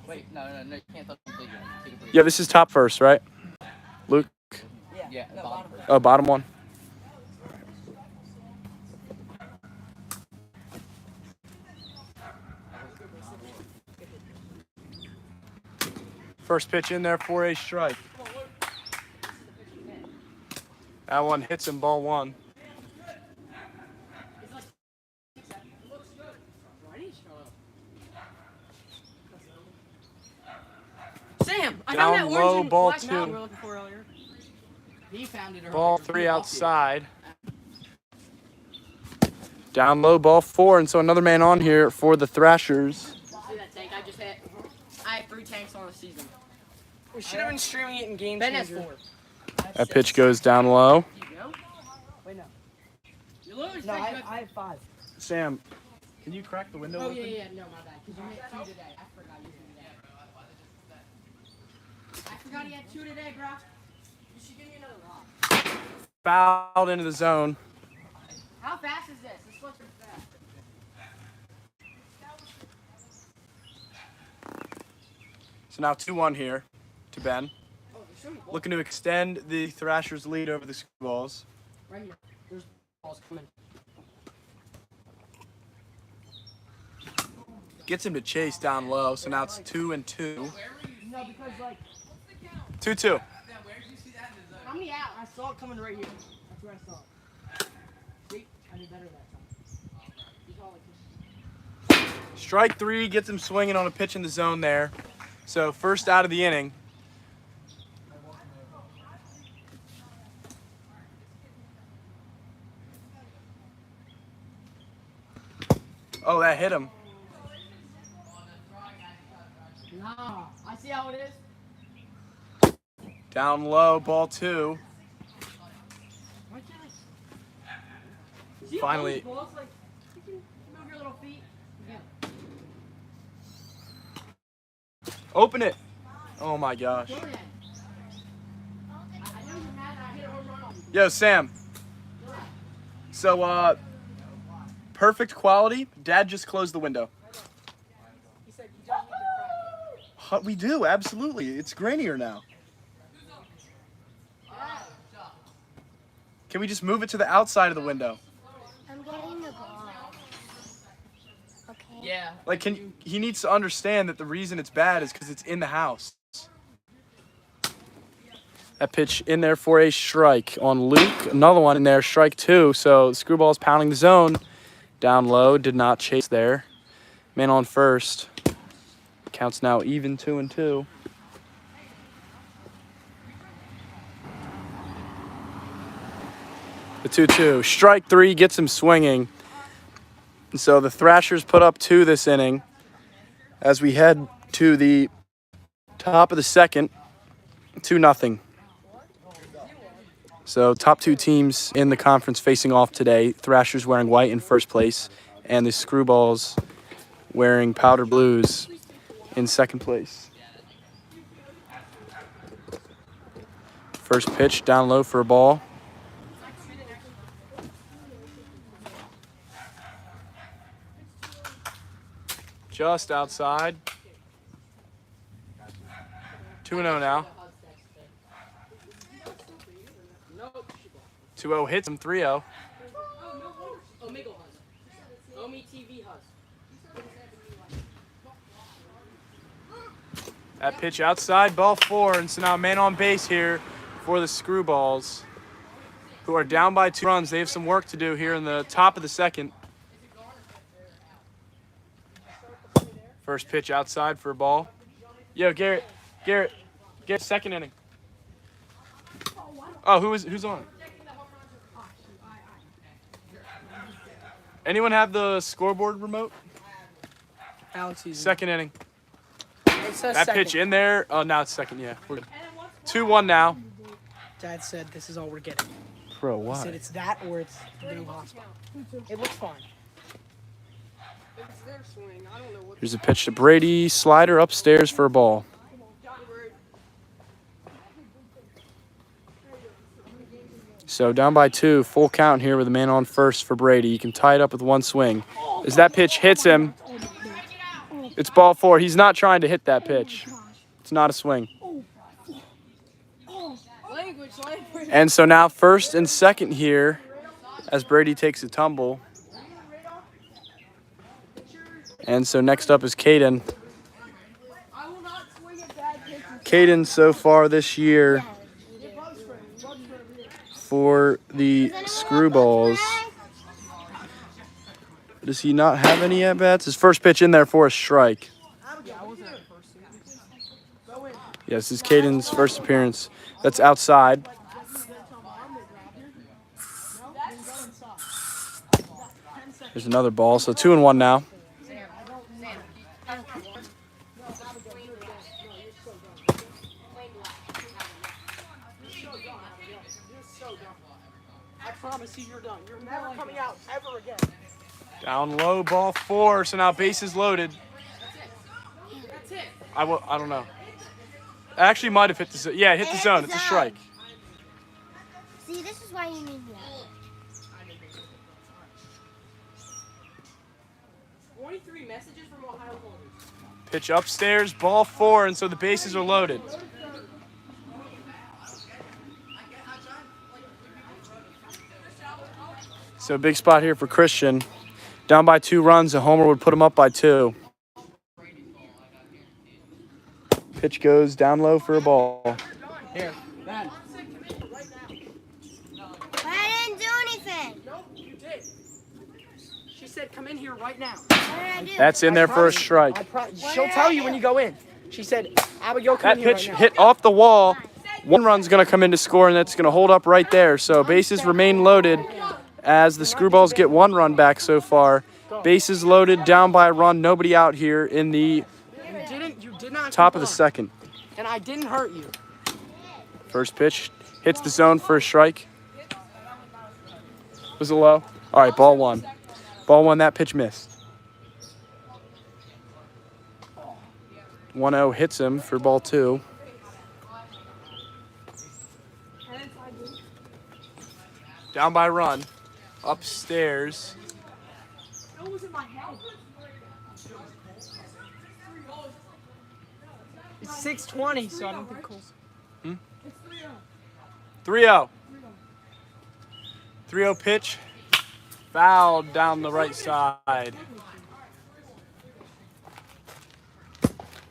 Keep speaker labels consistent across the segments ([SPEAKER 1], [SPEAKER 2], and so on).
[SPEAKER 1] Wait, no, you can't touch complete yet.
[SPEAKER 2] Yeah, this is top first, right? Luke?
[SPEAKER 1] Yeah, no, bottom first.
[SPEAKER 2] Oh, bottom one. First pitch in there for a strike. That one hits him, ball one.
[SPEAKER 3] Sam, I
[SPEAKER 2] Down
[SPEAKER 3] found that
[SPEAKER 2] low,
[SPEAKER 3] orange and
[SPEAKER 2] ball
[SPEAKER 3] black
[SPEAKER 2] two.
[SPEAKER 3] mountain we were looking for earlier.
[SPEAKER 1] He found it earlier.
[SPEAKER 2] Ball three outside. Down low, ball four, and so another man on here for the Thrashers.
[SPEAKER 3] See that tank I just hit? I had 3 tanks on the season.
[SPEAKER 4] We should have been streaming it in Game
[SPEAKER 3] Ben has
[SPEAKER 4] Changer.
[SPEAKER 3] 4.
[SPEAKER 2] That pitch goes down low.
[SPEAKER 3] You go?
[SPEAKER 4] Wait, no.
[SPEAKER 3] You literally
[SPEAKER 4] No,
[SPEAKER 3] said
[SPEAKER 4] I have 5.
[SPEAKER 2] Sam, can you crack the window
[SPEAKER 3] Oh,
[SPEAKER 2] open?
[SPEAKER 3] yeah, no, my bad. Because you hit 2 today. I forgot you hit 2 today. I forgot he had 2 today, bro. You should give me another rock.
[SPEAKER 2] Fouled into the zone.
[SPEAKER 3] How fast is this? This looks pretty fast.
[SPEAKER 2] So now 2-1 here to Ben.
[SPEAKER 3] Oh, there's so many balls.
[SPEAKER 2] Looking to extend the Thrashers' lead over the Screwballs.
[SPEAKER 3] Right here. There's balls coming.
[SPEAKER 2] Gets him to chase down low, so now it's 2-2.
[SPEAKER 3] No, because, like,
[SPEAKER 2] 2-2.
[SPEAKER 3] how many out? I saw it coming right here. That's where I saw it. See? I did better that time. He's all like this.
[SPEAKER 2] Strike three gets him swinging on a pitch in the zone there. So first out of the inning. Oh, that hit him.
[SPEAKER 3] Nah, I see how it is.
[SPEAKER 2] Down low, ball two.
[SPEAKER 3] Why can't I? See how
[SPEAKER 2] Finally.
[SPEAKER 3] these balls, like, you can move your little feet. Yeah.
[SPEAKER 2] Open it. Oh my gosh.
[SPEAKER 3] Go ahead. I know you're mad that I hit a home run on you.
[SPEAKER 2] Yo, Sam. So, perfect quality. Dad just closed the window.
[SPEAKER 4] He said you don't need to crack
[SPEAKER 2] Huh, we do, absolutely. It's grainier now. Can we just move it to the outside of the window?
[SPEAKER 5] I'm getting the ball. Okay.
[SPEAKER 3] Yeah.
[SPEAKER 2] Like, he needs to understand that the reason it's bad is because it's in the house. That pitch in there for a strike on Luke. Another one in there, strike two. So Screwball's pounding the zone. Down low, did not chase there. Man on first. Counts now even 2-2. The 2-2. Strike three gets him swinging. And so the Thrashers put up 2 this inning. As we head to the top of the second, 2-0. So top 2 teams in the conference facing off today. Thrashers wearing white in first place, and the Screwballs wearing powder blues in second place. First pitch down low for a ball. Just outside. 2-0 now. 2-0 hits him, 3-0.
[SPEAKER 3] Omegle Hus. Omi TV Hus.
[SPEAKER 2] That pitch outside, ball 4, and so now man on base here for the Screwballs, who are down by 2 runs. They have some work to do here in the top of the second. First pitch outside for a ball. Yo, Garrett, second inning. Oh, who's on? Anyone have the scoreboard remote?
[SPEAKER 4] Alex using
[SPEAKER 2] Second inning.
[SPEAKER 4] it. Says
[SPEAKER 2] That
[SPEAKER 4] second.
[SPEAKER 2] pitch in there. Oh, now it's second. Yeah, we're good. 2-1 now.
[SPEAKER 4] Dad said this is all we're getting.
[SPEAKER 2] Bro,
[SPEAKER 4] He
[SPEAKER 2] why?
[SPEAKER 4] said it's that or it's no hospital. It looks fine.
[SPEAKER 6] It's their swing. I don't know what.
[SPEAKER 2] Here's a pitch to Brady. Slider upstairs for a ball. So down by 2, full count here with a man on first for Brady. You can tie it up with 1 swing. As that pitch hits him, It's ball 4. He's not trying to hit that pitch. It's not a swing.
[SPEAKER 3] Language.
[SPEAKER 2] And so now first and second here as Brady takes a tumble. And so next up is Caden.
[SPEAKER 3] I will not swing at bad pitches.
[SPEAKER 2] Caden so far this year for the Screwballs. Does he not have any at-bats? His first pitch in there for a strike. Yes, this is Caden's first appearance. That's outside. There's another ball, so 2-1 now.
[SPEAKER 3] I promise you, you're done. You're never coming out ever again.
[SPEAKER 2] Down low, ball 4. So now bases loaded.
[SPEAKER 3] That's it.
[SPEAKER 2] I don't know. Actually, might have hit the zone. Yeah, it hit the zone. It's a strike.
[SPEAKER 5] See, this is why you need me.
[SPEAKER 3] 23 messages from Ohio voters.
[SPEAKER 2] Pitch upstairs, ball 4, and so the bases are loaded. So big spot here for Christian. Down by 2 runs, a homer would put him up by 2. Pitch goes down low for a ball.
[SPEAKER 1] Here, Ben.
[SPEAKER 5] I didn't do anything.
[SPEAKER 3] Nope, you did. She said, come in here right now.
[SPEAKER 5] What did I do?
[SPEAKER 2] That's in there for a strike.
[SPEAKER 3] She'll tell you when you go in. She said, Abigail, come
[SPEAKER 2] That
[SPEAKER 3] in here
[SPEAKER 2] pitch
[SPEAKER 3] right now.
[SPEAKER 2] hit off the wall. 1 run's going to come in to score, and that's going to hold up right there. So bases remain loaded as the Screwballs get 1 run back so far. Bases loaded, down by a run, nobody out here in the
[SPEAKER 3] You did not
[SPEAKER 2] top of the
[SPEAKER 3] comply.
[SPEAKER 2] second.
[SPEAKER 3] And I didn't hurt you.
[SPEAKER 2] First pitch hits the zone for a strike. Was it low? All right, ball 1. Ball 1, that pitch missed. 1-0 hits him for ball 2. Down by a run. Upstairs.
[SPEAKER 3] It's 6:20, so I don't think Cole's.
[SPEAKER 2] 3-0. 3-0 pitch. Fouled down the right side.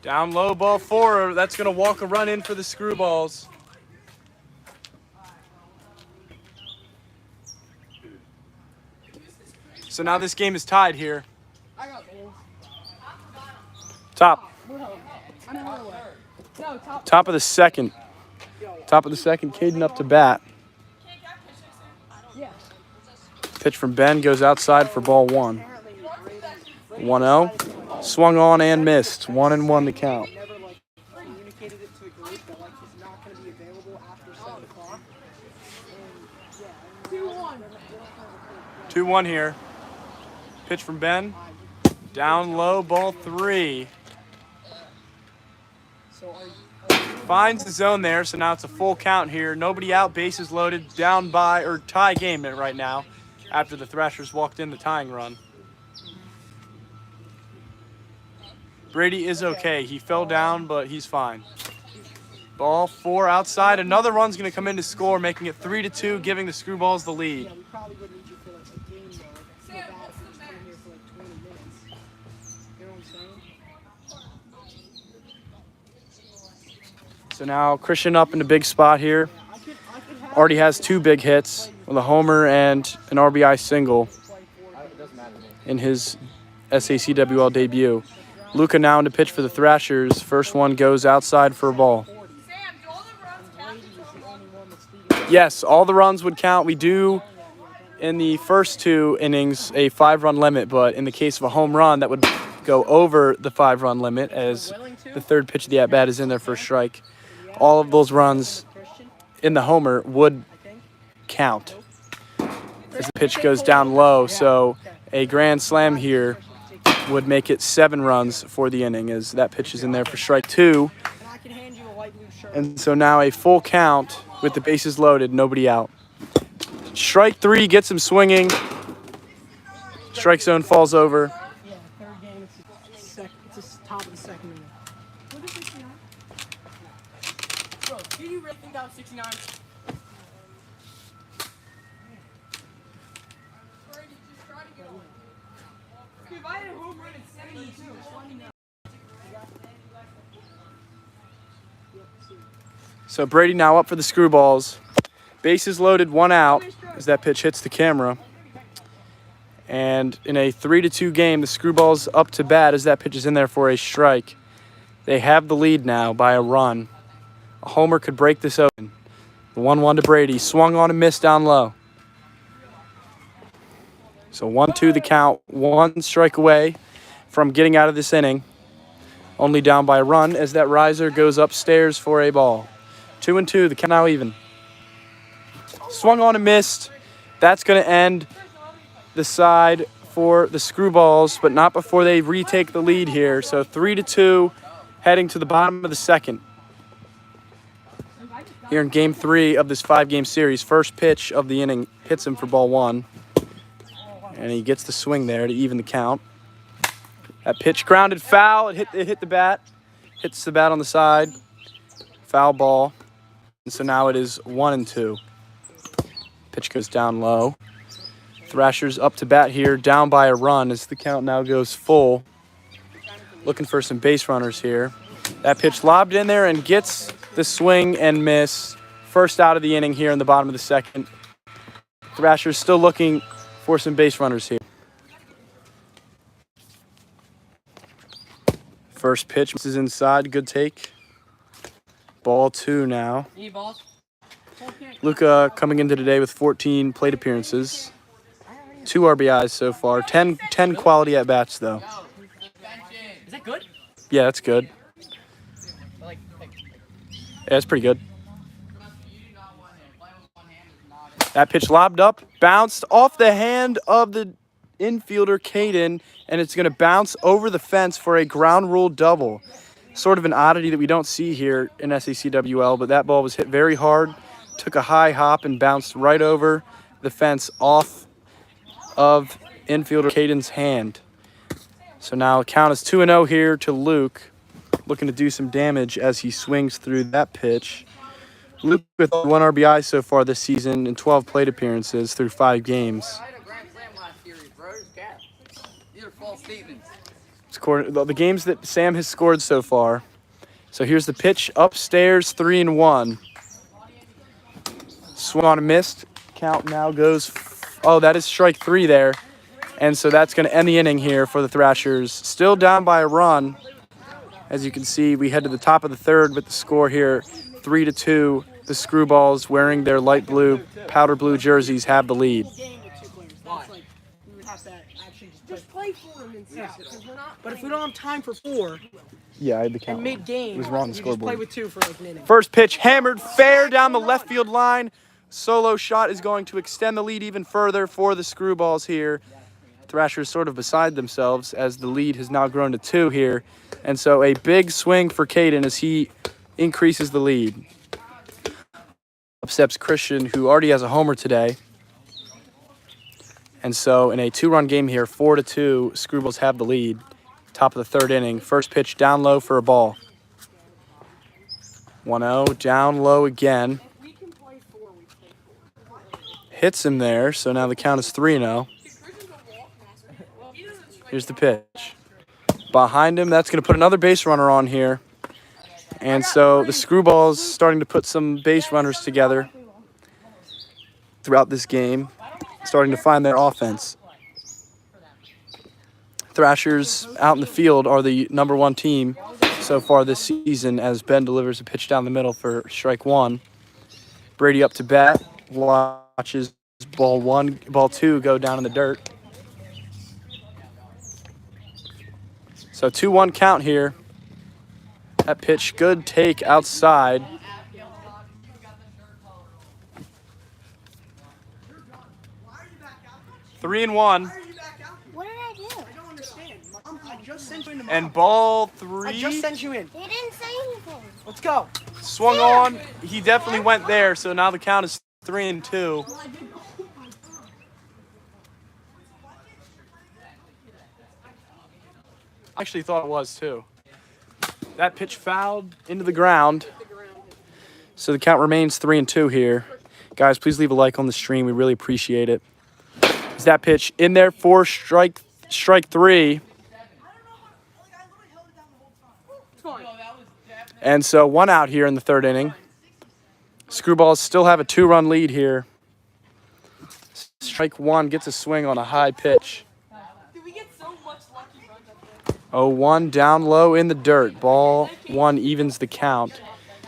[SPEAKER 2] Down low, ball 4. That's going to walk a run in for the Screwballs. So now this game is tied here.
[SPEAKER 3] I got balls.
[SPEAKER 2] Top.
[SPEAKER 3] I mean, no, top.
[SPEAKER 2] Top of the second. Top of the second, Caden up to bat.
[SPEAKER 3] Yeah.
[SPEAKER 2] Pitch from Ben goes outside for ball 1. 1-0. Swung on and missed. 1-1 to count.
[SPEAKER 3] Never communicated it to the group that he's not going to be available after 7 o'clock.
[SPEAKER 2] 2-1 here. Pitch from Ben. Down low, ball 3. Finds the zone there, so now it's a full count here. Nobody out, bases loaded, down by, or tie game right now after the Thrashers walked in the tying run. Brady is okay. He fell down, but he's fine. Ball 4 outside. Another run's going to come in to score, making it 3-2, giving the Screwballs the lead.
[SPEAKER 3] We probably would need you for like a game though. Like, feel bad if you just came here for like 20 minutes. You know what I'm saying?
[SPEAKER 2] So now Christian up in the big spot here. Already has 2 big hits with a homer and an RBI single in his SACWL debut. Luca now in to pitch for the Thrashers. First one goes outside for a ball. Yes, all the runs would count. We do, in the first 2 innings, a 5-run limit, but in the case of a home run, that would go over the 5-run limit as the 3rd pitch of the at-bat is in there for a strike. All of those runs in the homer would count as the pitch goes down low, so a grand slam here would make it 7 runs for the inning as that pitch is in there for strike 2. And so now a full count with the bases loaded, nobody out. Strike 3 gets him swinging. Strike zone falls over.
[SPEAKER 3] Yeah, 3rd game. It's a top of the second inning. What is 69? Bro, do you really think that was 69? If I had a home run at 72, let me know.
[SPEAKER 2] So Brady now up for the Screwballs. Bases loaded, 1 out as that pitch hits the camera. And in a 3-2 game, the Screwballs up to bat as that pitch is in there for a strike. They have the lead now by a run. A homer could break this open. The 1-1 to Brady. Swung on and missed down low. So 1-2 the count. 1 strike away from getting out of this inning. Only down by a run as that riser goes upstairs for a ball. 2-2, the count now even. Swung on and missed. That's going to end the side for the Screwballs, but not before they retake the lead here. So 3-2, heading to the bottom of the second. Here in Game 3 of this 5-game series, first pitch of the inning hits him for ball 1. And he gets the swing there to even the count. That pitch grounded foul. It hit the bat. Hits the bat on the side. Foul ball. And so now it is 1-2. Pitch goes down low. Thrashers up to bat here, down by a run as the count now goes full. Looking for some base runners here. That pitch lobbed in there and gets the swing and miss. First out of the inning here in the bottom of the second. Thrashers still looking for some base runners here. First pitch is inside. Good take. Ball 2 now. Luka coming into today with 14 plate appearances. 2 RBIs so far. 10 quality at-bats, though.
[SPEAKER 3] Is that good?
[SPEAKER 2] Yeah, that's good. Yeah, that's pretty good. That pitch lobbed up, bounced off the hand of the infielder, Caden, and it's going to bounce over the fence for a ground rule double. Sort of an oddity that we don't see here in SACWL, but that ball was hit very hard, took a high hop, and bounced right over the fence off of infielder Caden's hand. So now the count is 2-0 here to Luke, looking to do some damage as he swings through that pitch. Luke with 1 RBI so far this season and 12 plate appearances through 5 games. The games that Sam has scored so far. So here's the pitch upstairs, 3-1. Swung on and missed. Count now goes. Oh, that is strike 3 there. And so that's going to end the inning here for the Thrashers. Still down by a run. As you can see, we head to the top of the third with the score here, 3-2. The Screwballs, wearing their light blue, powder blue jerseys, have the lead.
[SPEAKER 3] Just play 4 and then 6. But if we don't have time for 4,
[SPEAKER 2] yeah, I had the count.
[SPEAKER 3] and mid-game,
[SPEAKER 2] It was wrong on the
[SPEAKER 3] you just play
[SPEAKER 2] scoreboard.
[SPEAKER 3] with 2 for like an inning.
[SPEAKER 2] First pitch hammered fair down the left field line. Solo shot is going to extend the lead even further for the Screwballs here. Thrashers sort of beside themselves as the lead has now grown to 2 here. And so a big swing for Caden as he increases the lead. Up steps Christian, who already has a homer today. And so in a 2-run game here, 4-2, Screwballs have the lead. Top of the 3rd inning. First pitch down low for a ball. 1-0, down low again. Hits him there, so now the count is 3-0. Here's the pitch. Behind him, that's going to put another base runner on here. And so the Screwballs starting to put some base runners together throughout this game, starting to find their offense. Thrashers out in the field are the #1 team so far this season as Ben delivers a pitch down the middle for strike 1. Brady up to bat, watches ball 2 go down in the dirt. So 2-1 count here. That pitch, good take outside. Three and 1.
[SPEAKER 5] What did I do?
[SPEAKER 3] I don't understand. Mom, I just sent you in the
[SPEAKER 2] And ball
[SPEAKER 3] I just
[SPEAKER 2] 3
[SPEAKER 3] sent you in.
[SPEAKER 5] He didn't say anything.
[SPEAKER 3] Let's go.
[SPEAKER 2] swung on. He definitely went there. So now the count is 3-2. actually thought it was too. That pitch fouled into the ground. So the count remains 3-2 here. Guys, please leave a like on the stream. We really appreciate it. Is that pitch in there for strike three? And so 1 out here in the 3rd inning. Screwballs still have a 2-run lead here. Strike 1 gets a swing on a high pitch.
[SPEAKER 3] Did we get so much lucky runs up there?
[SPEAKER 2] 0-1 down low in the dirt. Ball 1 evens the count.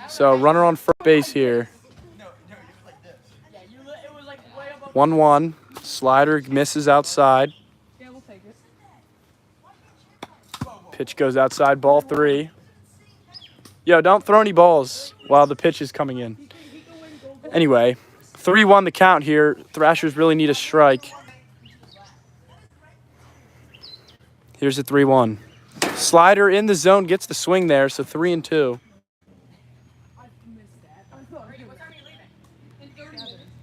[SPEAKER 2] So runner on first base here. 1-1. Slider misses outside.
[SPEAKER 3] Yeah, we'll take it.
[SPEAKER 2] Pitch goes outside. Ball 3. Yo, don't throw any balls while the pitch is coming in. Anyway, 3-1 the count here. Thrashers really need a strike. Here's a 3-1. Slider in the zone gets the swing there, so 3-2.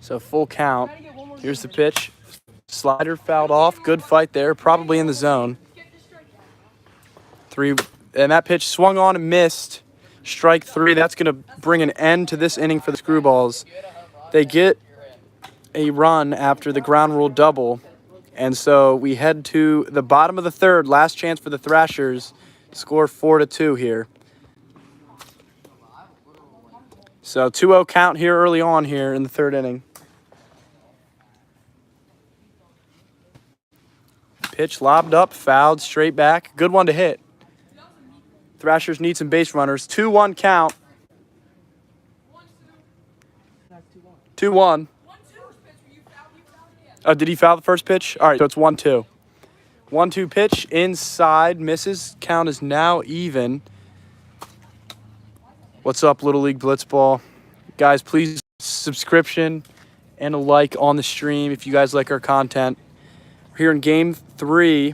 [SPEAKER 2] So full count. Here's the pitch. Slider fouled off. Good fight there. Probably in the zone. 3, and that pitch swung on and missed. Strike 3. That's going to bring an end to this inning for the Screwballs. They get a run after the ground rule double. And so we head to the bottom of the 3rd. Last chance for the Thrashers. Score 4-2 here. So 2-0 count here early on here in the 3rd inning. Pitch lobbed up, fouled, straight back. Good one to hit. Thrashers need some base runners. 2-1 count. 2-1. Oh, did he foul the first pitch? All right, so it's 1-2. 1-2 pitch inside, misses. Count is now even. What's up, Little League Blitzball? Guys, please subscription and a like on the stream if you guys like our content. We're here in Game 3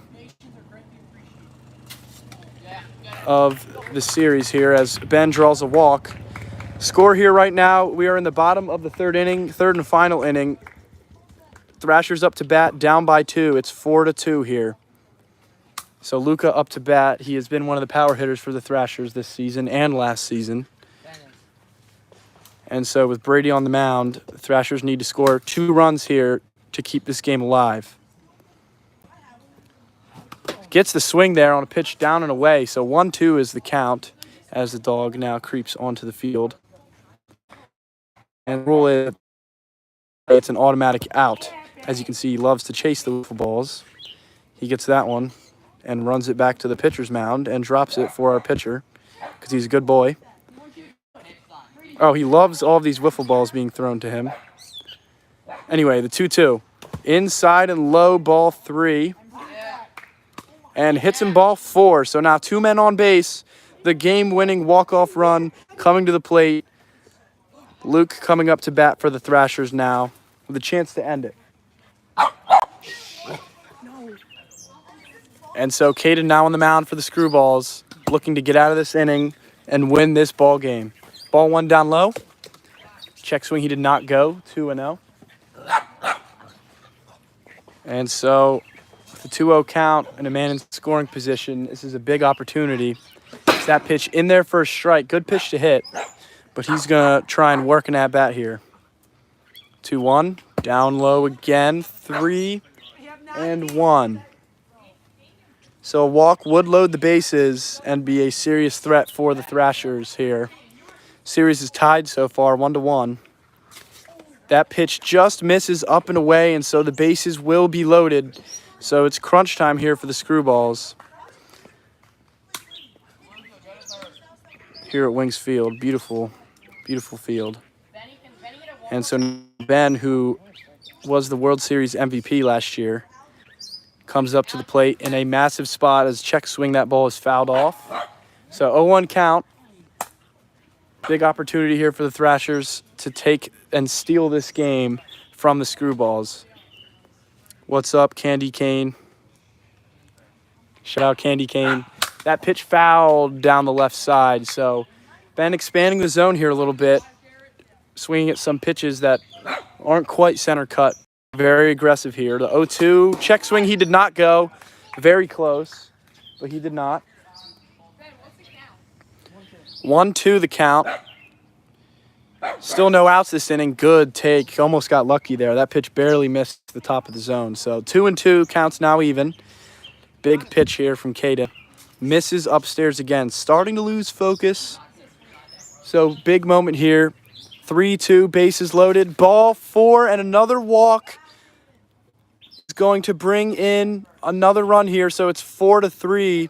[SPEAKER 2] of the series here as Ben draws a walk. Score here right now, we are in the bottom of the 3rd inning, 3rd and final inning. Thrashers up to bat, down by 2. It's 4-2 here. So Luca up to bat. He has been one of the power hitters for the Thrashers this season and last season. And so with Brady on the mound, the Thrashers need to score 2 runs here to keep this game alive. Gets the swing there on a pitch down and away. So 1-2 is the count as the dog now creeps onto the field. And rule is it's an automatic out. As you can see, he loves to chase the wiffle balls. He gets that one and runs it back to the pitcher's mound and drops it for our pitcher because he's a good boy. Oh, he loves all of these wiffle balls being thrown to him. Anyway, the 2-2. Inside and low, ball 3. And hits him ball 4. So now 2 men on base. The game-winning walk-off run coming to the plate. Luke coming up to bat for the Thrashers now with a chance to end it. And so Caden now on the mound for the Screwballs, looking to get out of this inning and win this ball game. Ball 1 down low. Check swing, he did not go. 2-0. And so with the 2-0 count and a man in scoring position, this is a big opportunity. It's that pitch in there for a strike. Good pitch to hit, but he's going to try and work an at-bat here. 2-1. Down low again. 3-1. So a walk would load the bases and be a serious threat for the Thrashers here. Series is tied so far, 1-1. That pitch just misses up and away, and so the bases will be loaded. So it's crunch time here for the Screwballs. Here at Wings Field, beautiful, beautiful field. And so Ben, who was the World Series MVP last year, comes up to the plate in a massive spot as check swing that ball is fouled off. So 0-1 count. Big opportunity here for the Thrashers to take and steal this game from the Screwballs. What's up, Candy Cane? Shout out Candy Cane. That pitch fouled down the left side. So Ben expanding the zone here a little bit, swinging at some pitches that aren't quite center cut. Very aggressive here. The 0-2 check swing, he did not go. Very close. but he did not. 1-2 the count. Still no outs this inning. Good take. Almost got lucky there. That pitch barely missed the top of the zone. So 2-2 counts now even. Big pitch here from Caden. Misses upstairs again. Starting to lose focus. So big moment here. 3-2, bases loaded. Ball 4 and another walk. Is going to bring in another run here. So it's 4-3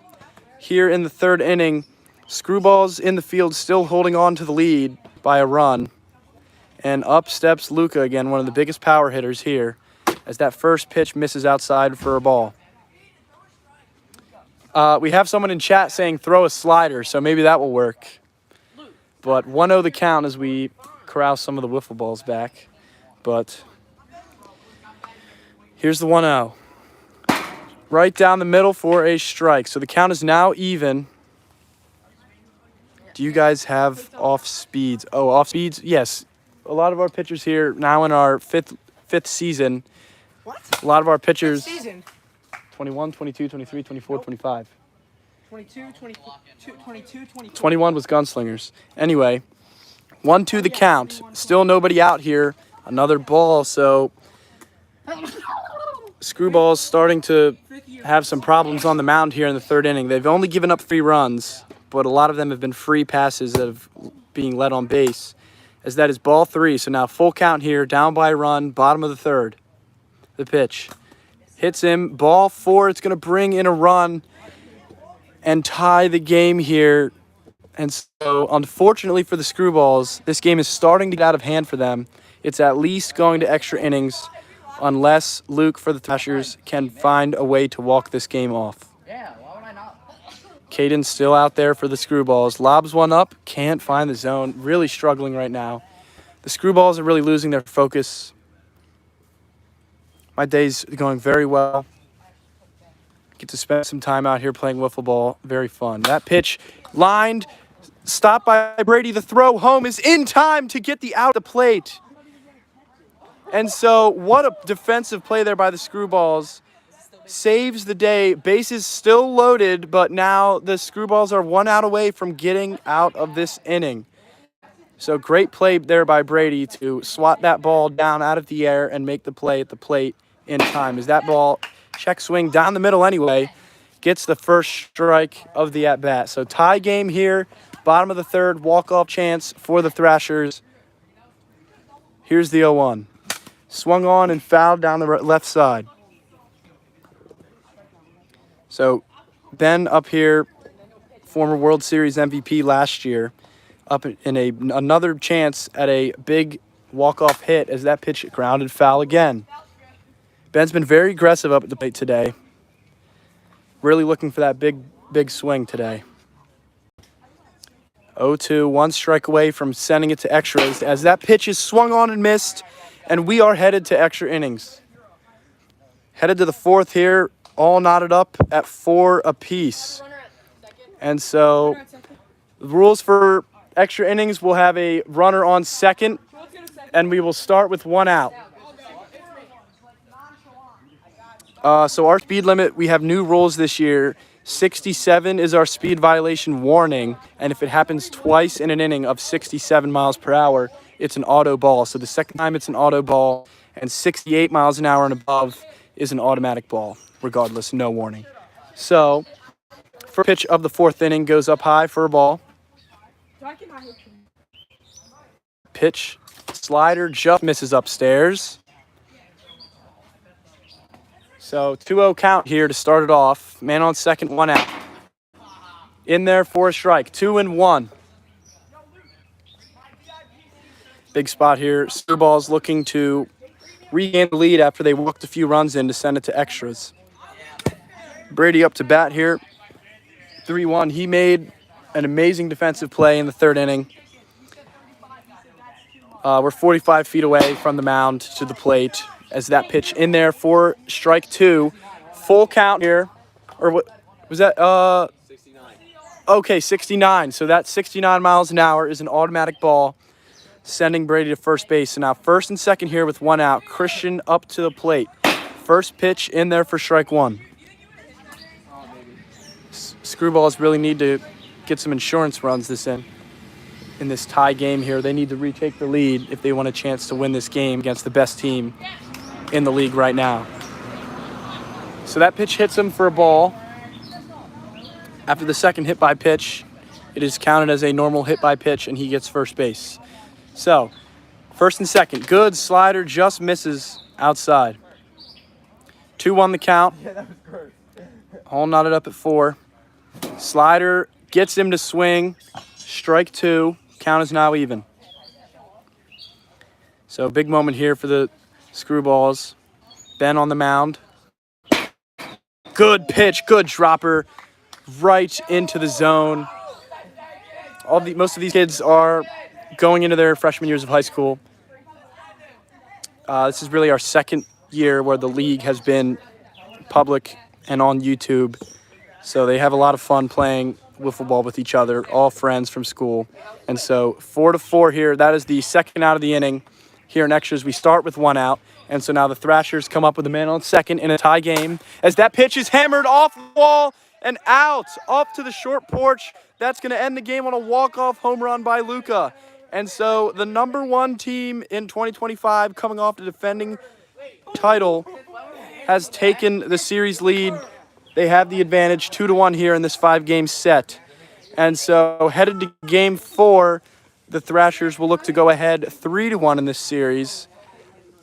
[SPEAKER 2] here in the third inning. Screwballs in the field still holding on to the lead by a run. And up steps Luca again, one of the biggest power hitters here, as that first pitch misses outside for a ball. We have someone in chat saying throw a slider, so maybe that will work. But 1-0 the count as we corral some of the wiffle balls back. But here's the 1-0. Right down the middle for a strike. So the count is now even. Do you guys have off speeds? Oh, off speeds? Yes. A lot of our pitchers here now in our fifth season.
[SPEAKER 3] What?
[SPEAKER 2] A lot of our pitchers.
[SPEAKER 3] Season.
[SPEAKER 2] 21, 22, 23, 24, 25.
[SPEAKER 3] 22, 22, 24.
[SPEAKER 2] 21 was Gunslingers. Anyway, 1-2 the count. Still nobody out here. Another ball, so Screwballs starting to have some problems on the mound here in the third inning. They've only given up 3 runs, but a lot of them have been free passes that have being led on base, as that is ball 3. So now full count here, down by a run, bottom of the third. The pitch hits him, ball 4. It's going to bring in a run and tie the game here. And so unfortunately for the Screwballs, this game is starting to get out of hand for them. It's at least going to extra innings unless Luke for the Thrashers can find a way to walk this game off.
[SPEAKER 1] Yeah, why would I not?
[SPEAKER 2] Caden's still out there for the Screwballs. Lobs one up, can't find the zone. Really struggling right now. The Screwballs are really losing their focus. My day's going very well. Get to spend some time out here playing wiffle ball. Very fun. That pitch lined, stopped by Brady. The throw home is in time to get the out of the plate. And so what a defensive play there by the Screwballs. Saves the day. Bases still loaded, but now the Screwballs are 1 out away from getting out of this inning. So great play there by Brady to swat that ball down out of the air and make the play at the plate in time. As that ball, check swing down the middle anyway, gets the first strike of the at-bat. So tie game here, bottom of the third, walk-off chance for the Thrashers. Here's the 0-1. Swung on and fouled down the left side. So Ben up here, former World Series MVP last year, up in another chance at a big walk-off hit as that pitch grounded foul again. Ben's been very aggressive up at the plate today. Really looking for that big swing today. 0-2, 1 strike away from sending it to extras as that pitch is swung on and missed, and we are headed to extra innings. Headed to the 4th here, all knotted up at 4 apiece. And so the rules for extra innings, we'll have a runner on second, and we will start with 1 out. So our speed limit, we have new rules this year. 67 is our speed violation warning, and if it happens twice in an inning of 67 miles per hour, it's an auto ball. So the second time it's an auto ball, and 68 miles an hour and above is an automatic ball, regardless, no warning. So first pitch of the 4th inning goes up high for a ball. Pitch, slider, just misses upstairs. So 2-0 count here to start it off. Man on second, 1 out. In there for a strike, 2-1. Big spot here. Screwballs looking to regain the lead after they walked a few runs in to send it to extras. Brady up to bat here. 3-1. He made an amazing defensive play in the 3rd inning. We're 45 feet away from the mound to the plate as that pitch in there for strike 2. Full count here. Or what was that?
[SPEAKER 7] 69.
[SPEAKER 2] Okay, 69. So that 69 miles an hour is an automatic ball, sending Brady to first base. So now first and second here with 1 out. Christian up to the plate. First pitch in there for strike 1. Screwballs really need to get some insurance runs in this tie game here. They need to retake the lead if they want a chance to win this game against the best team in the league right now. So that pitch hits him for a ball. After the second hit by pitch, it is counted as a normal hit by pitch, and he gets first base. So, first and second. Good slider, just misses outside. 2-1 the count. All knotted up at 4. Slider gets him to swing. Strike 2. Count is now even. So, big moment here for the Screwballs. Ben on the mound. Good pitch, good dropper. Right into the zone. Most of these kids are going into their freshman years of high school. This is really our second year where the league has been public and on YouTube. So they have a lot of fun playing wiffle ball with each other, all friends from school. And so 4-4 here. That is the second out of the inning. Here in extras, we start with 1 out. And so now the Thrashers come up with a man on second in a tie game as that pitch is hammered off the wall and out up to the short porch. That's going to end the game on a walk-off home run by Luca. And so the number 1 team in 2025 coming off the defending title has taken the series lead. They have the advantage 2-1 here in this 5-game set. And so headed to game 4, the Thrashers will look to go ahead 3-1 in this series,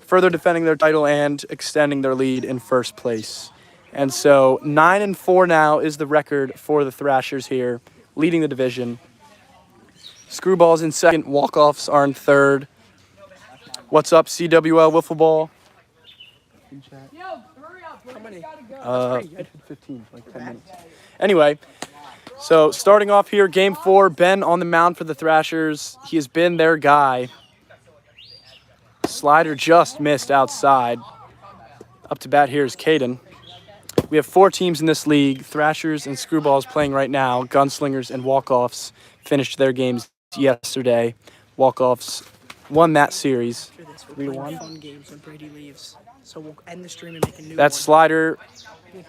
[SPEAKER 2] further defending their title and extending their lead in first place. And so 9-4 now is the record for the Thrashers here, leading the division. Screwballs in second, walk-offs are in third. What's up, SACWL Wiffle Ball?
[SPEAKER 3] Yo, hurry up, bro. We gotta go.
[SPEAKER 2] 15, like 10 minutes. Anyway, so starting off here, game 4, Ben on the mound for the Thrashers. He has been their guy. Slider just missed outside. Up to bat here is Caden. We have 4 teams in this league. Thrashers and Screwballs playing right now. Gunslingers and Walk-Offs finished their games yesterday. Walk-Offs won that series. 3-1.
[SPEAKER 3] Fun games when Brady leaves. So we'll end the stream and make a new
[SPEAKER 2] That slider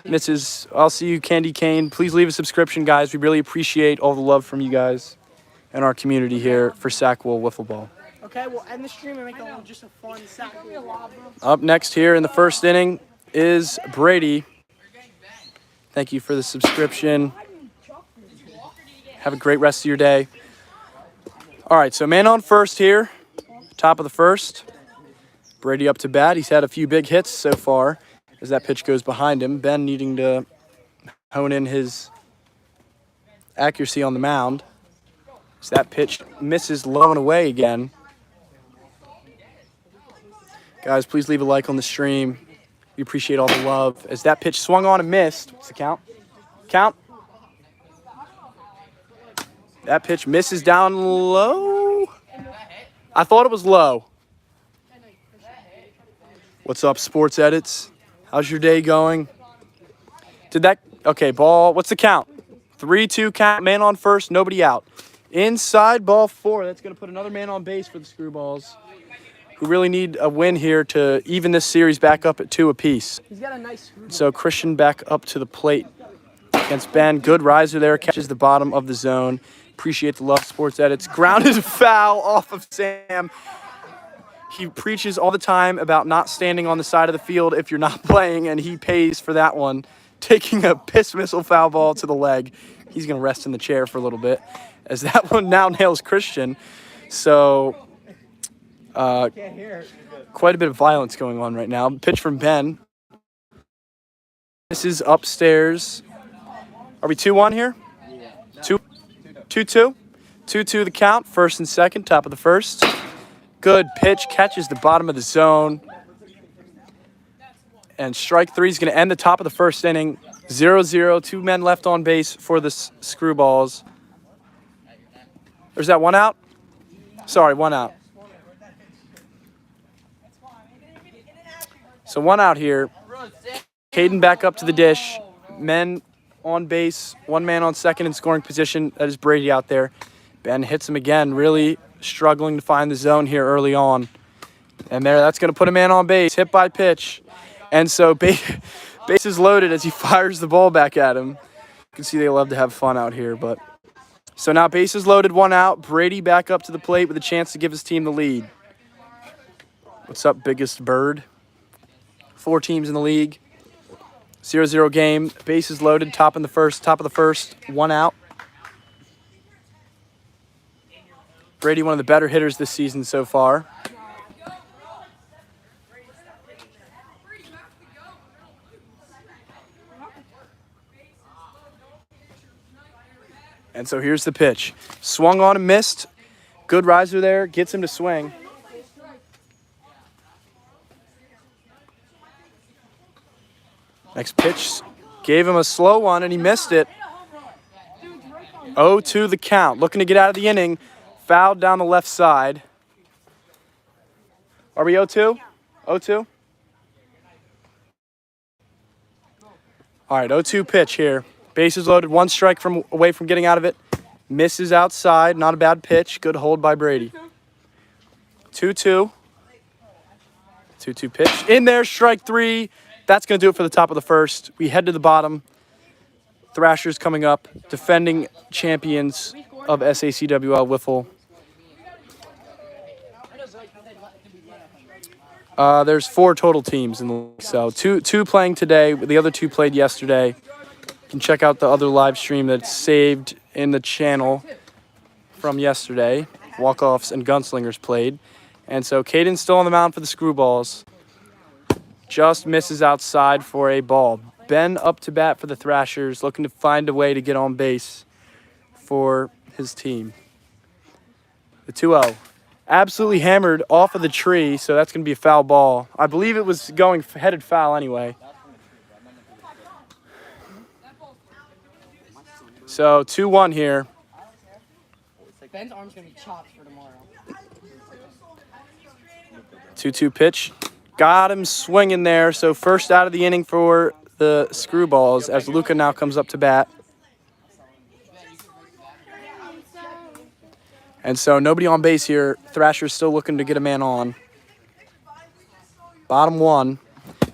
[SPEAKER 2] misses. I'll see you, Candy Cane. Please leave a subscription, guys. We really appreciate all the love from you guys and our community here for SACWL Wiffle Ball.
[SPEAKER 3] Okay, we'll end the stream and make just a fun SACWL.
[SPEAKER 2] Up next here in the first inning is Brady. Thank you for the subscription. Have a great rest of your day. All right, so man on first here, top of the first. Brady up to bat. He's had a few big hits so far as that pitch goes behind him. Ben needing to hone in his accuracy on the mound. So that pitch misses low and away again. Guys, please leave a like on the stream. We appreciate all the love. As that pitch swung on and missed. What's the count? Count. That pitch misses down low. I thought it was low. What's up, Sports Edits? How's your day going? Okay, ball. What's the count? 3-2 count. Man on first, nobody out. Inside, ball 4. That's going to put another man on base for the Screwballs, who really need a win here to even this series back up at 2 apiece.
[SPEAKER 3] He's got a nice screwball.
[SPEAKER 2] So Christian back up to the plate against Ben. Good riser there. Catches the bottom of the zone. Appreciate the love, Sports Edits. Grounded foul off of Sam. He preaches all the time about not standing on the side of the field if you're not playing, and he pays for that one, taking a piss missile foul ball to the leg. He's going to rest in the chair for a little bit as that one now nails Christian. So quite a bit of violence going on right now. Pitch from Ben. This is upstairs. Are we 2-1 here? 2-2? 2-2 the count. First and second, top of the first. Good pitch, catches the bottom of the zone. And strike 3 is going to end the top of the first inning. 0-0, 2 men left on base for the Screwballs. There's that 1 out? Sorry, 1 out. So 1 out here. Caden back up to the dish. Men on base, 1 man on second in scoring position. That is Brady out there. Ben hits him again, really struggling to find the zone here early on. And that's going to put a man on base, hit by pitch. And so base is loaded as he fires the ball back at him. can see they love to have fun out here, but so now bases loaded, 1 out. Brady back up to the plate with a chance to give his team the lead. What's up, biggest bird? 4 teams in the league. 0-0 game. Bases loaded, top of the first, 1 out. Brady, one of the better hitters this season so far. And so here's the pitch. Swung on and missed. Good riser there. Gets him to swing. Next pitch. Gave him a slow one, and he missed it. 0-2 the count. Looking to get out of the inning. Fouled down the left side. Are we 0-2? 0-2? All right, 0-2 pitch here. Bases loaded, 1 strike away from getting out of it. Misses outside, not a bad pitch. Good hold by Brady. 2-2. 2-2 pitch. In there, strike 3. That's going to do it for the top of the first. We head to the bottom. Thrashers coming up, defending champions of SACWL Wiffle. There's 4 total teams in the league, so two playing today. The other 2 played yesterday. You can check out the other live stream that's saved in the channel from yesterday. Walk-offs and gunslingers played. And so Caden's still on the mound for the Screwballs. Just misses outside for a ball. Ben up to bat for the Thrashers, looking to find a way to get on base for his team. The 2-0. Absolutely hammered off of the tree, so that's going to be a foul ball. I believe it was headed foul anyway. So 2-1 here.
[SPEAKER 3] Ben's arm's gonna be chopped for tomorrow.
[SPEAKER 2] 2-2 pitch. Got him swinging there. So first out of the inning for the Screwballs as Luca now comes up to bat. And so nobody on base here. Thrashers still looking to get a man on. Bottom 1,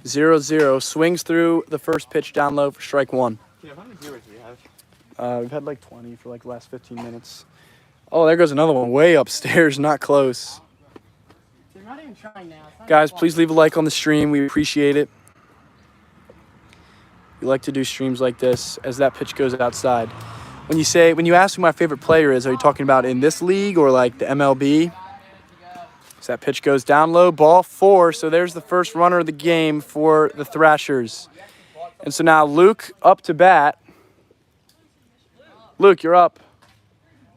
[SPEAKER 2] 0-0. Swings through the first pitch down low for strike 1.
[SPEAKER 7] Yeah, how many viewers do we have?
[SPEAKER 2] We've had like 20 for like the last 15 minutes. Oh, there goes another one way upstairs, not close.
[SPEAKER 3] They're not even trying now. It's not
[SPEAKER 2] Guys,
[SPEAKER 3] even
[SPEAKER 2] please leave a like on the stream. We appreciate it. We like to do streams like this as that pitch goes outside. When you ask who my favorite player is, are you talking about in this league or like the MLB? So that pitch goes down low, ball 4. So there's the first runner of the game for the Thrashers. And so now Luke up to bat. Luke, you're up.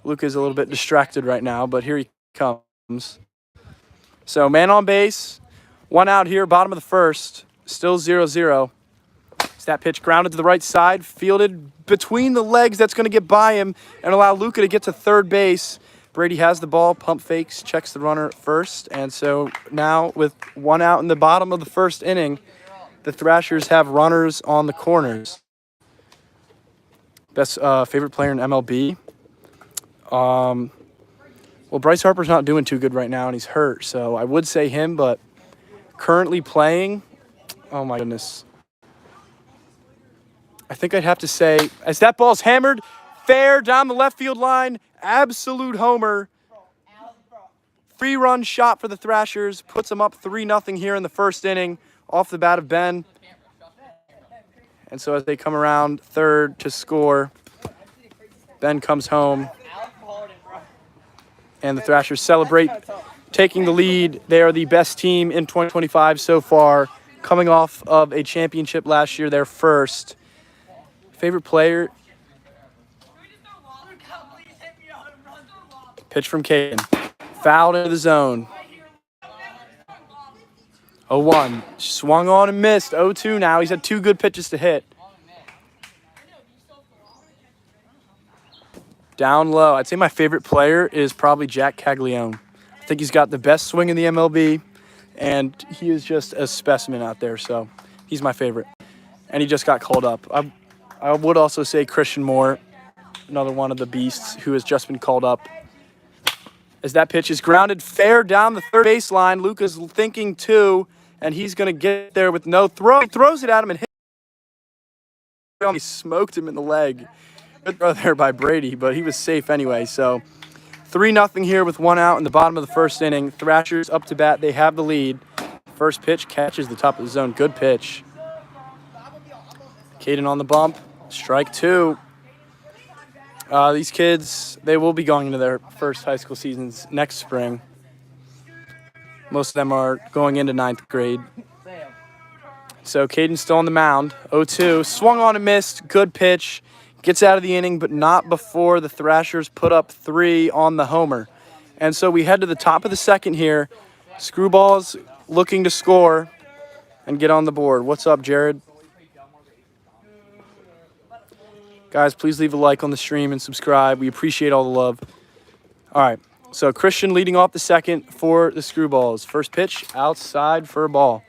[SPEAKER 2] Luke is a little bit distracted right now, but here he comes. So man on base, 1 out here, bottom of the first, still 0-0. It's that pitch grounded to the right side, fielded between the legs. That's going to get by him and allow Luca to get to third base. Brady has the ball, pump fakes, checks the runner first. And so now with 1 out in the bottom of the first inning, the Thrashers have runners on the corners. Best favorite player in MLB. Well, Bryce Harper's not doing too good right now, and he's hurt. So I would say him, but currently playing, oh my goodness. I think I'd have to say, as that ball's hammered, fair down the left field line, absolute homer. 3-run shot for the Thrashers, puts them up 3-0 here in the first inning off the bat of Ben. And so as they come around third to score, Ben comes home. And the Thrashers celebrate taking the lead. They are the best team in 2025 so far, coming off of a championship last year, their first. Favorite player? Pitch from Caden. Fouled into the zone. 0-1. Swung on and missed. 0-2 now. He's had 2 good pitches to hit. Down low. I'd say my favorite player is probably Jack Caglione. I think he's got the best swing in the MLB, and he is just a specimen out there, so he's my favorite. And he just got called up. I would also say Christian Moore, another one of the beasts who has just been called up. As that pitch is grounded fair down the third baseline, Luca's thinking 2, and he's going to get there with no throw. He throws it at him and hits. He smoked him in the leg. Good throw there by Brady, but he was safe anyway. So 3-0 here with 1 out in the bottom of the first inning. Thrashers up to bat. They have the lead. First pitch catches the top of the zone. Good pitch. Caden on the bump. Strike 2. These kids, they will be going into their first high school seasons next spring. Most of them are going into 9th grade. So Caden's still on the mound. 0-2. Swung on and missed. Good pitch. Gets out of the inning, but not before the Thrashers put up 3 on the homer. And so we head to the top of the second here. Screwballs looking to score and get on the board. What's up, Jared? Guys, please leave a like on the stream and subscribe. We appreciate all the love. All right, so Christian leading off the second for the Screwballs. First pitch, outside for a ball.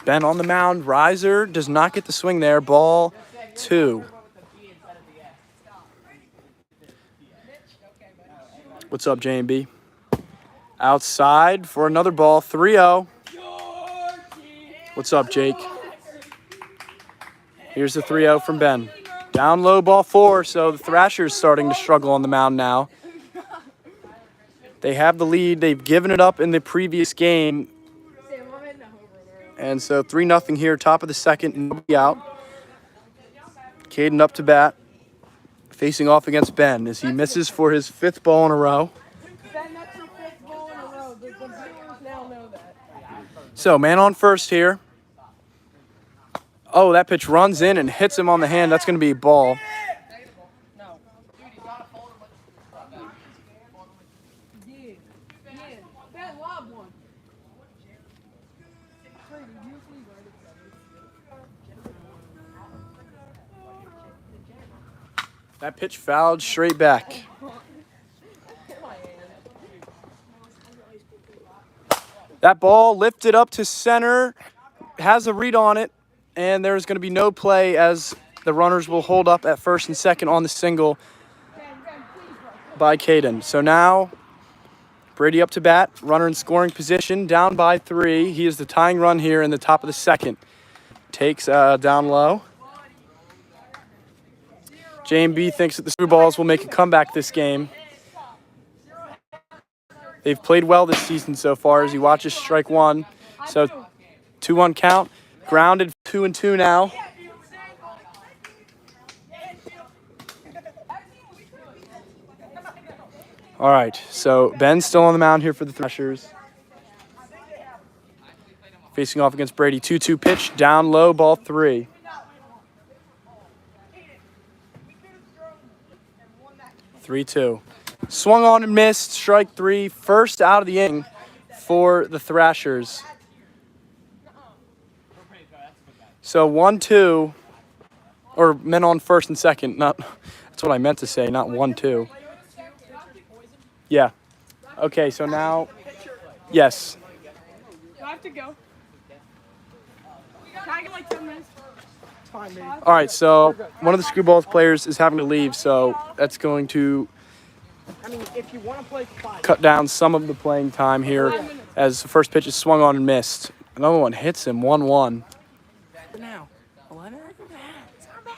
[SPEAKER 2] Ben on the mound. Riser does not get the swing there. Ball 2. What's up, J&B? Outside for another ball. 3-0. What's up, Jake? Here's the 3-0 from Ben. Down low, ball 4. So the Thrashers starting to struggle on the mound now. They have the lead. They've given it up in the previous game. And so 3-0 here, top of the second, nobody out. Caden up to bat, facing off against Ben as he misses for his 5th ball in a row.
[SPEAKER 6] Ben, that's your 5th ball in a row. The viewers now know that.
[SPEAKER 2] So man on first here. Oh, that pitch runs in and hits him on the hand. That's going to be a ball.
[SPEAKER 6] No. Yeah. Ben, lob one.
[SPEAKER 2] That pitch fouled straight back. That ball lifted up to center, has a read on it, and there's going to be no play as the runners will hold up at first and second on the single by Caden. So now Brady up to bat, runner in scoring position, down by 3. He is the tying run here in the top of the second. Takes down low. J&B thinks that the Screwballs will make a comeback this game. They've played well this season so far as he watches strike 1. So 2-1 count. Grounded 2-2 now. All right, so Ben's still on the mound here for the Thrashers. Facing off against Brady. 2-2 pitch, down low, ball 3. (3-2). Swung on and missed, strike 3. First out of the inning for the Thrashers. So 1-2, or men on first and second. Not that's what I meant to say, not 1-2. Yeah. Okay, so now, yes.
[SPEAKER 6] Do I have to go? Can I get like 10 minutes? It's fine, baby.
[SPEAKER 2] All right, so one of the Screwballs players is having to leave, so that's going to
[SPEAKER 3] I mean, if you want to play 5.
[SPEAKER 2] cut down some of the playing time here as the first pitch is swung on and missed. Another one hits him, 1-1.
[SPEAKER 3] Now, 11. It's not bad.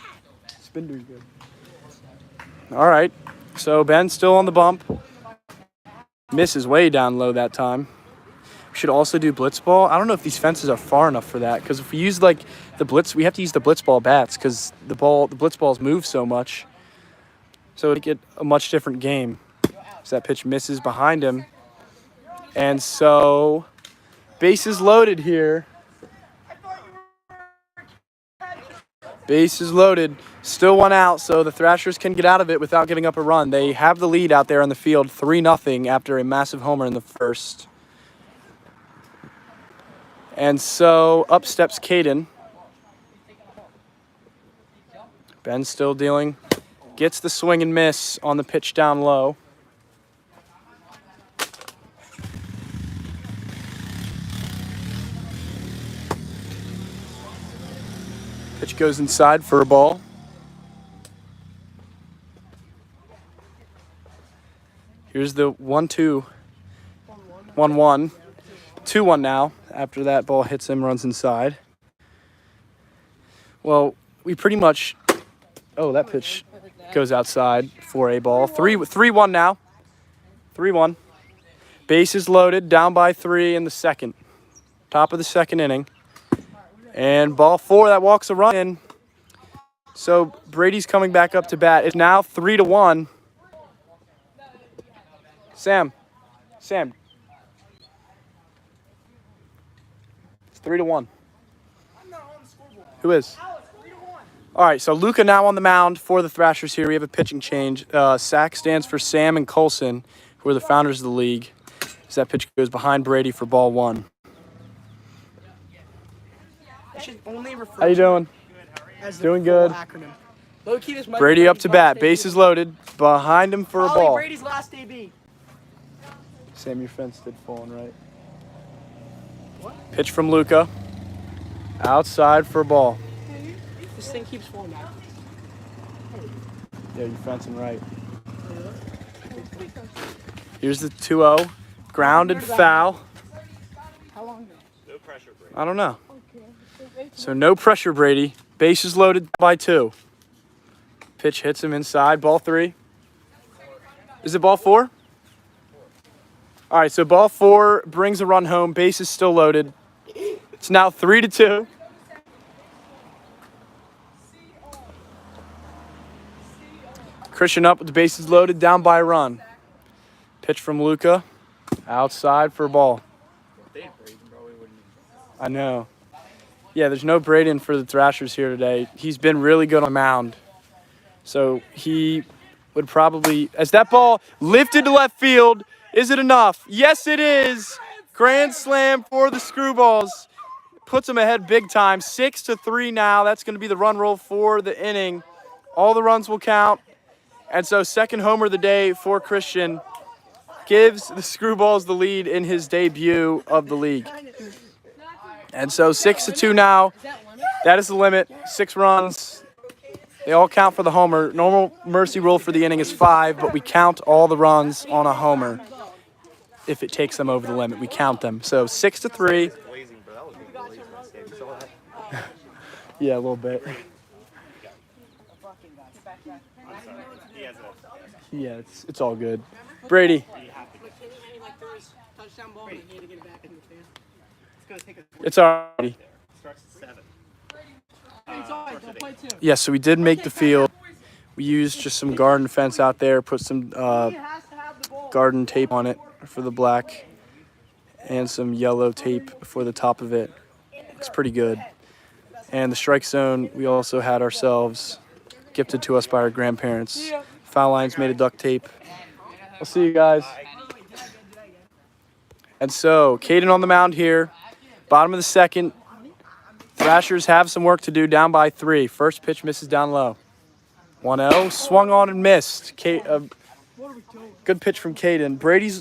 [SPEAKER 2] Spinder's good. All right, so Ben's still on the bump. Misses way down low that time. We should also do blitz ball. I don't know if these fences are far enough for that, because if we use like the blitz, we have to use the blitz ball bats because the blitz balls move so much. So it'd get a much different game. So that pitch misses behind him. And so bases loaded here. Bases loaded. Still 1 out, so the Thrashers can get out of it without giving up a run. They have the lead out there on the field, 3-0 after a massive homer in the first. And so up steps Caden. Ben's still dealing. Gets the swing and miss on the pitch down low. Pitch goes inside for a ball. Here's the 1-2. 1-1. 2-1 now. After that ball hits him, runs inside. Well, we pretty much. Oh, that pitch goes outside for a ball. 3-1 now. 3-1. Bases loaded, down by 3 in the second. Top of the second inning. And ball 4, that walks a run in. So Brady's coming back up to bat. It's now 3-1. Sam. It's 3-1. Who is? All right, so Luca now on the mound for the Thrashers here. We have a pitching change. SAC stands for Sam and Colson, who are the founders of the league. As that pitch goes behind Brady for ball 1.
[SPEAKER 3] I should only refer
[SPEAKER 2] How you doing?
[SPEAKER 3] as the
[SPEAKER 2] Doing
[SPEAKER 3] full
[SPEAKER 2] good.
[SPEAKER 3] acronym. Low-key, this might be
[SPEAKER 2] Brady up to
[SPEAKER 3] Brady's
[SPEAKER 2] bat.
[SPEAKER 3] last
[SPEAKER 2] Bases
[SPEAKER 3] AB.
[SPEAKER 2] loaded. Behind him for a
[SPEAKER 3] Probably
[SPEAKER 2] ball.
[SPEAKER 3] Brady's last AB.
[SPEAKER 2] Sam, your fence did falling right.
[SPEAKER 3] What?
[SPEAKER 2] Pitch from Luca. Outside for a ball.
[SPEAKER 3] This thing keeps falling back.
[SPEAKER 2] Yeah, you're fencing right. Here's the 2-0. Grounded foul.
[SPEAKER 3] How long?
[SPEAKER 2] I don't know. So no pressure, Brady. Bases loaded by 2. Pitch hits him inside. Ball 3. Is it ball 4? All right, so ball 4 brings a run home. Bases still loaded. It's now 3-2. Christian up with the bases loaded, down by a run. Pitch from Luca. Outside for a ball. I know. Yeah, there's no Braden for the Thrashers here today. He's been really good on the mound. So he would probably, as that ball lifted to left field, is it enough? Yes, it is. Grand slam for the Screwballs. Puts them ahead big time. 6-3 now. That's going to be the run roll for the inning. All the runs will count. And so second homer of the day for Christian gives the Screwballs the lead in his debut of the league. And so 6-2 now. That is the limit. 6 runs. They all count for the homer. Normal mercy rule for the inning is 5, but we count all the runs on a homer. If it takes them over the limit, we count them. So 6-3. Yeah, a little bit. Yeah, it's all good. Brady. It's already. Yeah, so we did make the field. We used just some garden fence out there, put some garden tape on it for the black, and some yellow tape for the top of it. Looks pretty good. And the strike zone, we also had ourselves gifted to us by our grandparents. Foul lines made of duct tape. I'll see you guys. And so, Caden on the mound here. Bottom of the second. Thrashers have some work to do, down by 3. First pitch misses down low. 1-0, swung on and missed. Good pitch from Caden. Brady.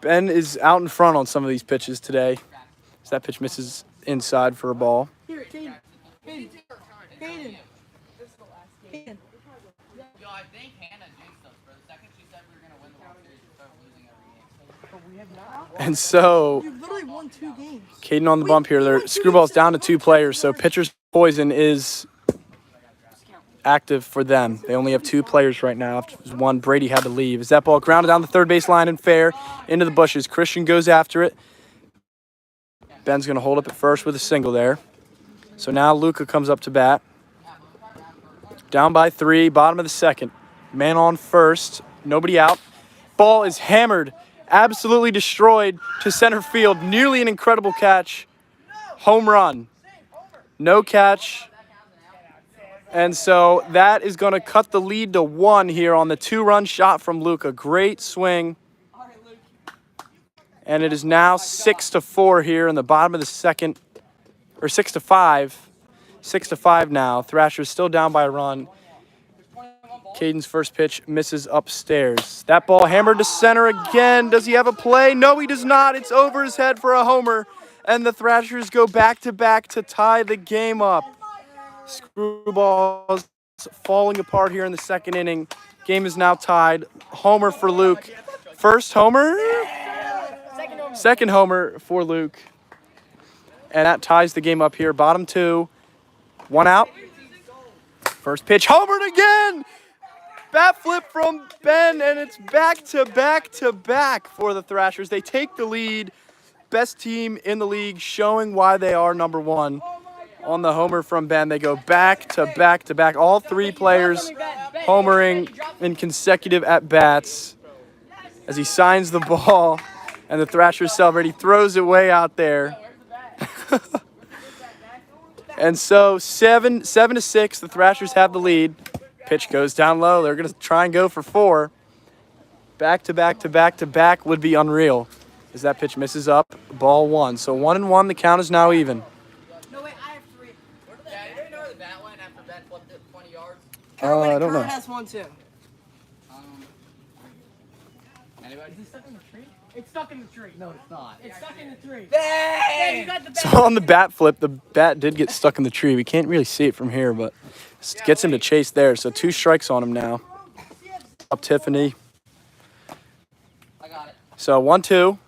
[SPEAKER 2] Ben is out in front on some of these pitches today. So that pitch misses inside for a ball.
[SPEAKER 3] Here, Caden. Caden.
[SPEAKER 1] Yo, I think Hannah jinxed us, bro. The second she said we were going to win the World Series, we started losing every game.
[SPEAKER 2] And so,
[SPEAKER 3] You literally won 2 games.
[SPEAKER 2] Caden on the bump here. Their Screwball's down to 2 players, so pitcher's poison is active for them. They only have 2 players right now. After 1, Brady had to leave. As that ball grounded down the third base line and fair into the bushes. Christian goes after it. Ben's going to hold up at first with a single there. So now Luca comes up to bat. Down by 3, bottom of the second. Man on first, nobody out. Ball is hammered, absolutely destroyed to center field. Nearly an incredible catch. Home run. No catch. And so that is going to cut the lead to 1 here on the 2-run shot from Luca. Great swing. And it is now 6-4 here in the bottom of the second, or 6-5. 6-5 now. Thrashers still down by a run. Caden's first pitch misses upstairs. That ball hammered to center again. Does he have a play? No, he does not. It's over his head for a homer. And the Thrashers go back-to-back to tie the game up. Screwballs falling apart here in the second inning. Game is now tied. Homer for Luke. First homer? Second homer for Luke. and that ties the game up here. Bottom 2, 1 out. First pitch, homered again. Bat flip from Ben, and it's back to back for the Thrashers. They take the lead. Best team in the league, showing why they are number 1. On the homer from Ben, they go back to back. All 3 players homering in consecutive at-bats as he signs the ball, and the Thrashers celebrate. He throws it way out there. And so 7-6, the Thrashers have the lead. Pitch goes down low. They're going to try and go for 4. Back to back would be unreal. As that pitch misses up, ball 1. So 1-1, the count is now even.
[SPEAKER 3] No, wait, I have 3.
[SPEAKER 1] Yeah, you know where the bat went after Ben flipped it 20 yards?
[SPEAKER 2] I don't know.
[SPEAKER 3] Kurt has 1 too.
[SPEAKER 1] Anybody?
[SPEAKER 3] Is it stuck in the tree? It's stuck in the tree.
[SPEAKER 1] No, it's not.
[SPEAKER 3] It's stuck in the tree.
[SPEAKER 1] Dang!
[SPEAKER 3] You got the
[SPEAKER 2] So on the bat flip, the bat did get stuck in the tree. We can't really see it from here, but it gets him to chase there. So 2 strikes on him now. Up Tiffany.
[SPEAKER 1] I got it.
[SPEAKER 2] So 1-2.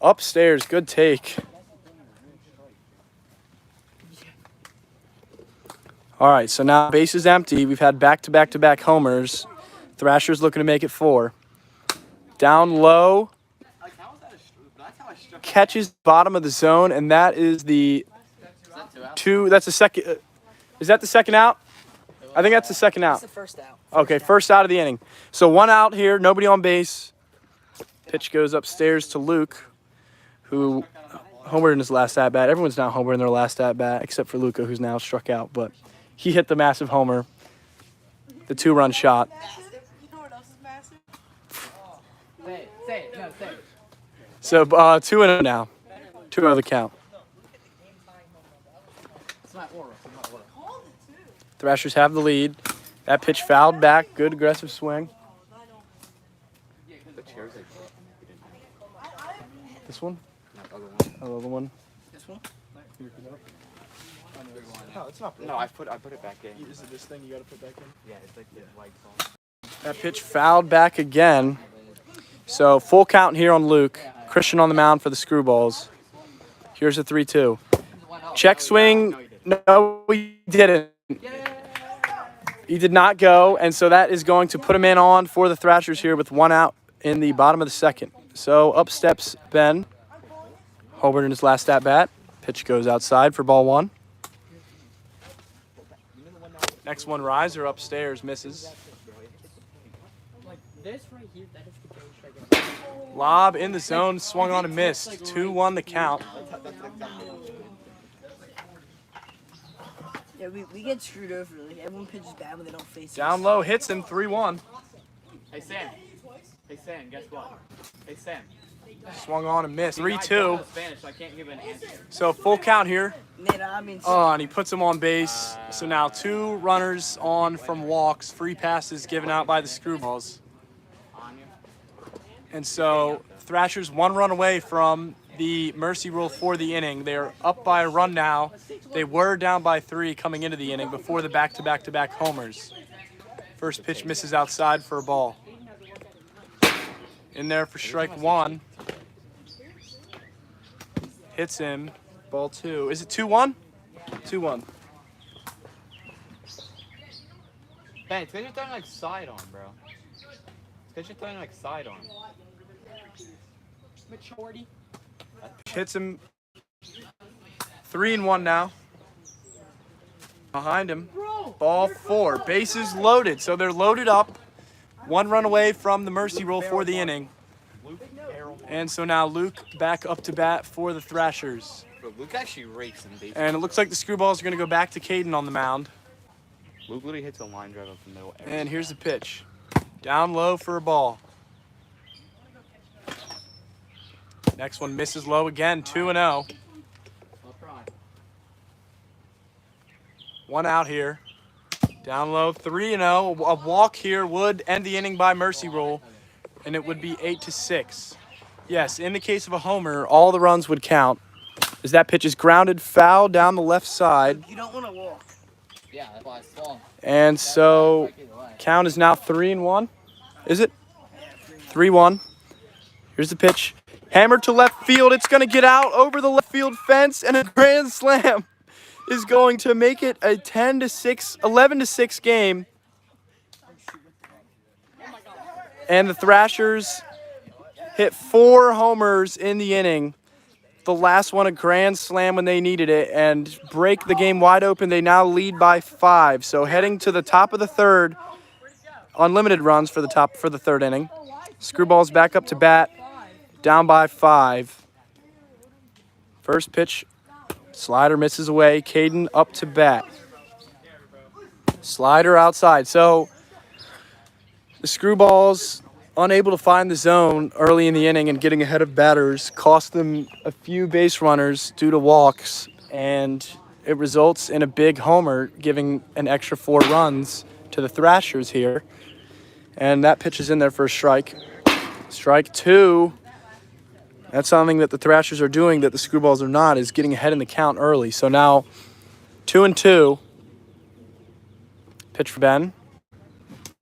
[SPEAKER 2] Upstairs, good take. All right, so now base is empty. We've had back-to-back homers. Thrashers looking to make it 4. Down low. Catches bottom of the zone, and that is the 2. That's the second. Is that the second out? I think that's the second out.
[SPEAKER 3] It's the first out.
[SPEAKER 2] Okay, first out of the inning. So 1 out here, nobody on base. Pitch goes upstairs to Luke, who homered in his last at-bat. Everyone's now homered in their last at-bat, except for Luca, who's now struck out. But he hit the massive homer, the 2-run shot.
[SPEAKER 3] You know what else is massive?
[SPEAKER 1] Say it. No, say it.
[SPEAKER 2] So 2-0 now. 2-0 the count.
[SPEAKER 1] It's not oral. It's not oral.
[SPEAKER 2] Thrashers have the lead. That pitch fouled back. Good aggressive swing. This one? The other one.
[SPEAKER 1] This one?
[SPEAKER 7] No, it's not. No, I put it back in.
[SPEAKER 2] Is it this thing you got to put back in?
[SPEAKER 7] Yeah, it's like the white ball.
[SPEAKER 2] That pitch fouled back again. So full count here on Luke. Christian on the mound for the Screwballs. Here's a 3-2. Check swing. No, he didn't. He did not go, and so that is going to put him in on for the Thrashers here with 1 out in the bottom of the second. So up steps Ben. Hobart in his last at-bat. Pitch goes outside for ball 1. Next one, riser upstairs, misses.
[SPEAKER 3] Like this right here, that is the game strike.
[SPEAKER 2] Lob in the zone, swung on and missed. 2-1 the count.
[SPEAKER 3] Yeah, we get screwed over. Like, everyone pitches bad when they don't face
[SPEAKER 2] Down
[SPEAKER 3] us.
[SPEAKER 2] low, hits him, 3-1.
[SPEAKER 1] Hey, Sam. Hey, Sam, guess what? Hey, Sam.
[SPEAKER 2] Swung on and missed.
[SPEAKER 1] I
[SPEAKER 2] 3-2.
[SPEAKER 1] don't know Spanish, so I can't give an answer.
[SPEAKER 2] So full count here.
[SPEAKER 3] Nate, I mean,
[SPEAKER 2] Oh, and he puts him on base. So now 2 runners on from walks. Free passes given out by the Screwballs. And so Thrashers 1 run away from the mercy rule for the inning. They're up by a run now. They were down by 3 coming into the inning before the back-to-back homers. First pitch misses outside for a ball. In there for strike 1. Hits him. Ball 2. Is it 2-1? 2-1.
[SPEAKER 7] Ben, it's because you're throwing like side on, bro. It's because you're throwing like side on.
[SPEAKER 3] maturity.
[SPEAKER 2] Hits him. 3-1 now. Behind him. Ball 4. Bases loaded. So they're loaded up. 1 run away from the mercy rule for the inning. And so now Luke back up to bat for the Thrashers.
[SPEAKER 7] Bro, Luke actually rakes in base.
[SPEAKER 2] And it looks like the Screwballs are going to go back to Caden on the mound.
[SPEAKER 7] Luke literally hits a line drive up the middle.
[SPEAKER 2] And here's the pitch. Down low for a ball. Next one misses low again, 2-0. 1 out here. Down low, 3-0. A walk here would end the inning by mercy rule, and it would be 8-6. Yes, in the case of a homer, all the runs would count. As that pitch is grounded foul down the left side.
[SPEAKER 3] You don't want to walk.
[SPEAKER 1] Yeah, that's why I swung.
[SPEAKER 2] And so count is now 3-1. Is it? 3-1. Here's the pitch. Hammer to left field. It's going to get out over the left field fence, and a grand slam is going to make it a 11-6 game. And the Thrashers hit 4 homers in the inning. The last one a grand slam when they needed it and break the game wide open. They now lead by 5. So heading to the top of the third, unlimited runs for the third inning. Screwballs back up to bat, down by 5. First pitch, slider misses away. Caden up to bat. Slider outside. So the Screwballs, unable to find the zone early in the inning and getting ahead of batters, cost them a few base runners due to walks, and it results in a big homer, giving an extra 4 runs to the Thrashers here. And that pitch is in there for a strike. Strike 2. That's something that the Thrashers are doing that the Screwballs are not, is getting ahead in the count early. So now 2-2. Pitch for Ben.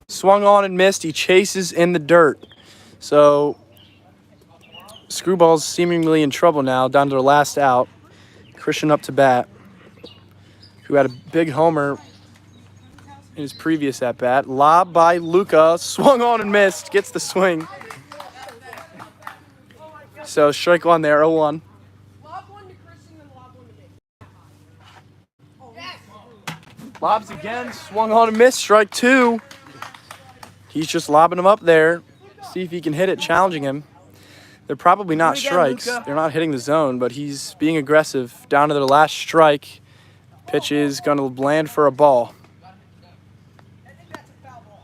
[SPEAKER 2] Swung on and missed. He chases in the dirt. So Screwball's seemingly in trouble now, down to their last out. Christian up to bat, who had a big homer in his previous at-bat. Lob by Luca. Swung on and missed. Gets the swing. So strike 1 there, 0-1. Lobs again. Swung on and missed. Strike 2. He's just lobbing him up there. See if he can hit it, challenging him. They're probably not strikes. They're not hitting the zone, but he's being aggressive. Down to their last strike. Pitch is going to land for a ball.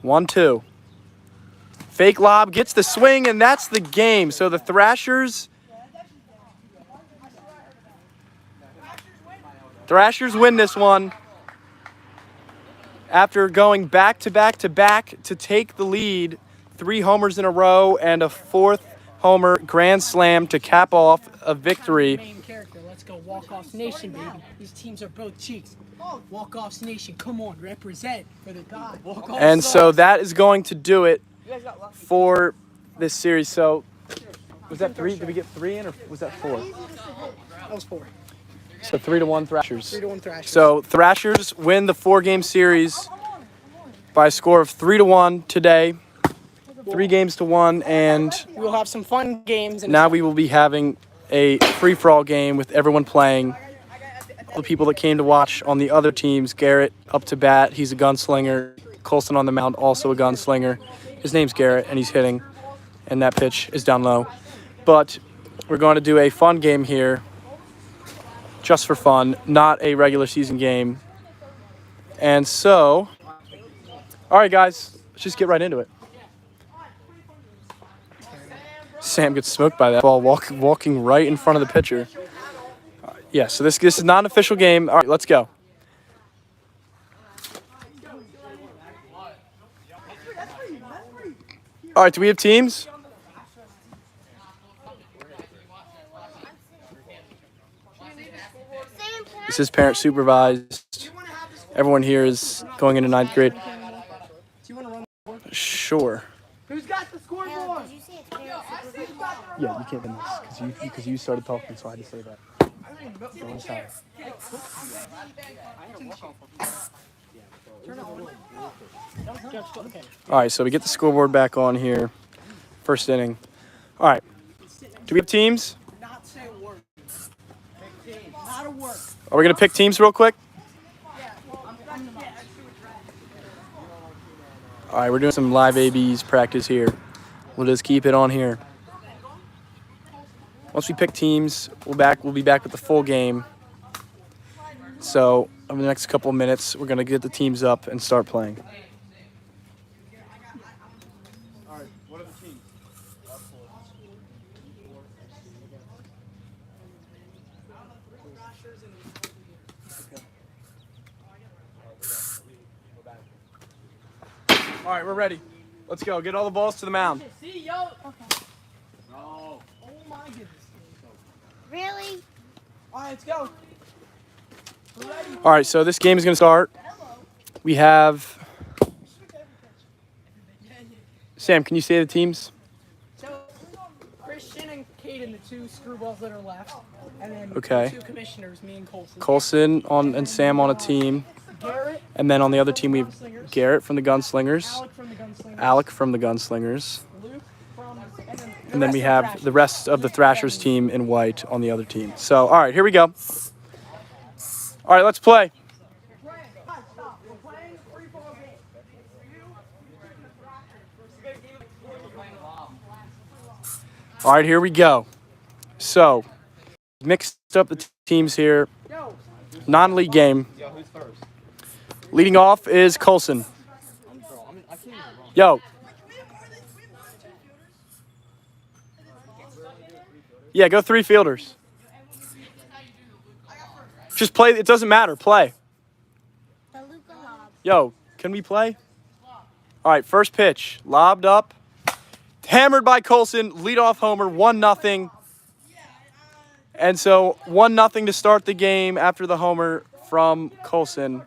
[SPEAKER 2] 1-2. Fake lob, gets the swing, and that's the game. So the Thrashers win this one after going back to back to take the lead. 3 homers in a row and a 4th homer grand slam to cap off a victory.
[SPEAKER 3] Main character, let's go Walk-Offs Nation, baby. These teams are both cheeks. Walk-Offs Nation, come on, represent for the God.
[SPEAKER 2] And so that is going to do it for this series. So was that 3? Did we get 3 in, or was that 4?
[SPEAKER 3] That was 4.
[SPEAKER 2] So 3-1 Thrashers.
[SPEAKER 3] 3-1 Thrashers.
[SPEAKER 2] So Thrashers win the 4-game series by a score of 3-1 today. 3 games to 1, and
[SPEAKER 3] we'll have some fun games. And
[SPEAKER 2] now we will be having a free-for-all game with everyone playing. All the people that came to watch on the other teams, Garrett up to bat. He's a gunslinger. Colson on the mound, also a gunslinger. His name's Garrett, and he's hitting, and that pitch is down low. But we're going to do a fun game here, just for fun, not a regular season game. And so, all right, guys, let's just get right into it. Sam gets smoked by that ball walking right in front of the pitcher. Yeah, so this is not an official game. All right, let's go. All right, do we have teams? This is parent supervised. Everyone here is going into 9th grade. Sure.
[SPEAKER 3] Who's got the scoreboard?
[SPEAKER 5] Did you say it's parent supervised?
[SPEAKER 2] Yeah, you can't win this because you started talking, so I had to say that. All right, so we get the scoreboard back on here. First inning. All right. Do we have teams?
[SPEAKER 3] Not say a word. Not a word.
[SPEAKER 2] Are we going to pick teams real quick? All right, we're doing some live ABs practice here. We'll just keep it on here. Once we pick teams, we'll be back with the full game. So over the next couple of minutes, we're going to get the teams up and start playing. All right, what are the teams? All right, we're ready. Let's go. Get all the balls to the mound.
[SPEAKER 3] See, yo. Okay. Oh my goodness.
[SPEAKER 5] Really?
[SPEAKER 3] All right, let's go. We're ready.
[SPEAKER 2] All right, so this game is going to start. We have... Sam, can you say the teams?
[SPEAKER 3] So, Christian and Caden
[SPEAKER 4] Cade and the 2 screwballs that are left. And then
[SPEAKER 2] Okay.
[SPEAKER 4] 2 commissioners, me and Colson.
[SPEAKER 2] Colson and Sam on a team.
[SPEAKER 4] Garrett.
[SPEAKER 2] And then on the other team, we have
[SPEAKER 4] Gunslingers.
[SPEAKER 2] Garrett from the Gunslingers,
[SPEAKER 4] Alec from the Gunslingers.
[SPEAKER 2] Alec from the Gunslingers,
[SPEAKER 4] Luke from,
[SPEAKER 2] and then we have the rest of the Thrashers team in white on the other team. So, all right, here we go. All right, let's play. All right, here we go. So, mixed up the teams here. Non-league game.
[SPEAKER 7] Yo, who's first?
[SPEAKER 2] Leading off is Colson.
[SPEAKER 7] I can't even run.
[SPEAKER 2] Yo. Yeah, go 3 fielders. Just play. It doesn't matter. Play.
[SPEAKER 5] The Luca lob.
[SPEAKER 2] Yo, can we play? All right, first pitch. Lobbed up. Hammered by Colson. Leadoff homer. 1-0. And so 1-0 to start the game after the homer from Colson.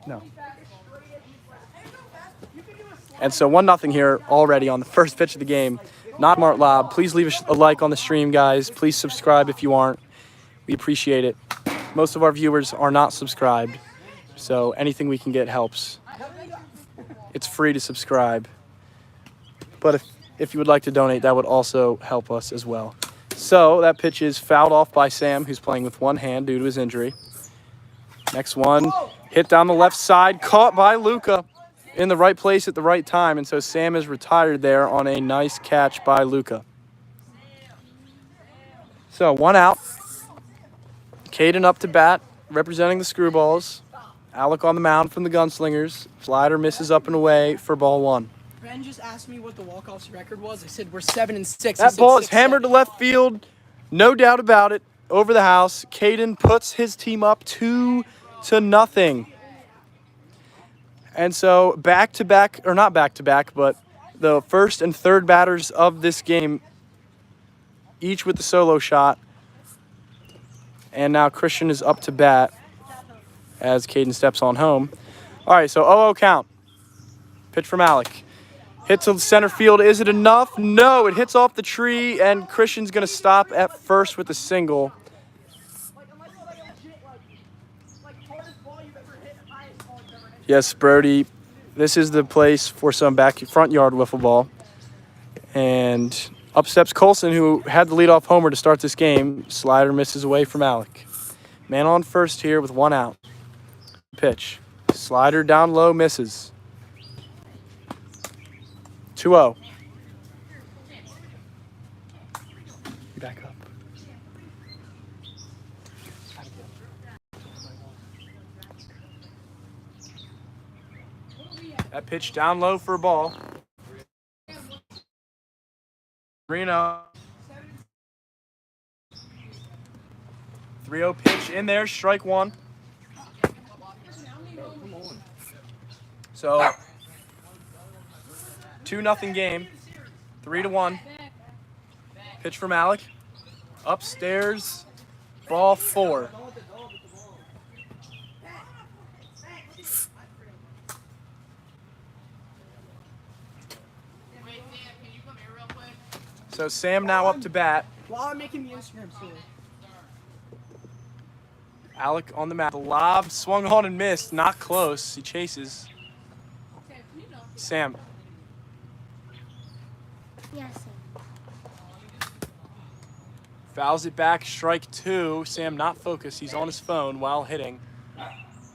[SPEAKER 2] No. And so 1-0 here already on the first pitch of the game. Not smart lob. Please leave a like on the stream, guys. Please subscribe if you aren't. We appreciate it. Most of our viewers are not subscribed, so anything we can get helps. It's free to subscribe. But if you would like to donate, that would also help us as well. So that pitch is fouled off by Sam, who's playing with one hand due to his injury. Next one, hit down the left side, caught by Luca in the right place at the right time. And so Sam is retired there on a nice catch by Luca. So 1 out. Caden up to bat, representing the Screwballs. Alec on the mound from the Gunslingers. Slider misses up and away for ball 1.
[SPEAKER 4] Ben just asked me what the walk-off's record was. I said we're 7-6.
[SPEAKER 2] That ball is hammered to left field. No doubt about it. Over the house. Caden puts his team up 2-0. And so back-to-back, or not back-to-back, but the first and third batters of this game, each with the solo shot. And now Christian is up to bat as Caden steps on home. All right, so 0-0 count. Pitch from Alec. Hit to center field. Is it enough? No, it hits off the tree, and Christian's going to stop at first with a single. Yes, Brody, this is the place for some front yard wiffle ball. And up steps Colson, who had the leadoff homer to start this game. Slider misses away from Alec. Man on first here with 1 out. Pitch. Slider down low, misses. 2-0. Back up. That pitch down low for a ball. 3-0. 3-0 pitch in there, strike 1. So 2-0 game, 3-1. Pitch from Alec. Upstairs, ball 4. So Sam now up to bat.
[SPEAKER 4] While I'm making the Instagram story.
[SPEAKER 2] Alec on the mat. The lob swung on and missed. Not close. He chases. Sam.
[SPEAKER 5] Yes.
[SPEAKER 2] Fouls it back. Strike 2. Sam not focused. He's on his phone while hitting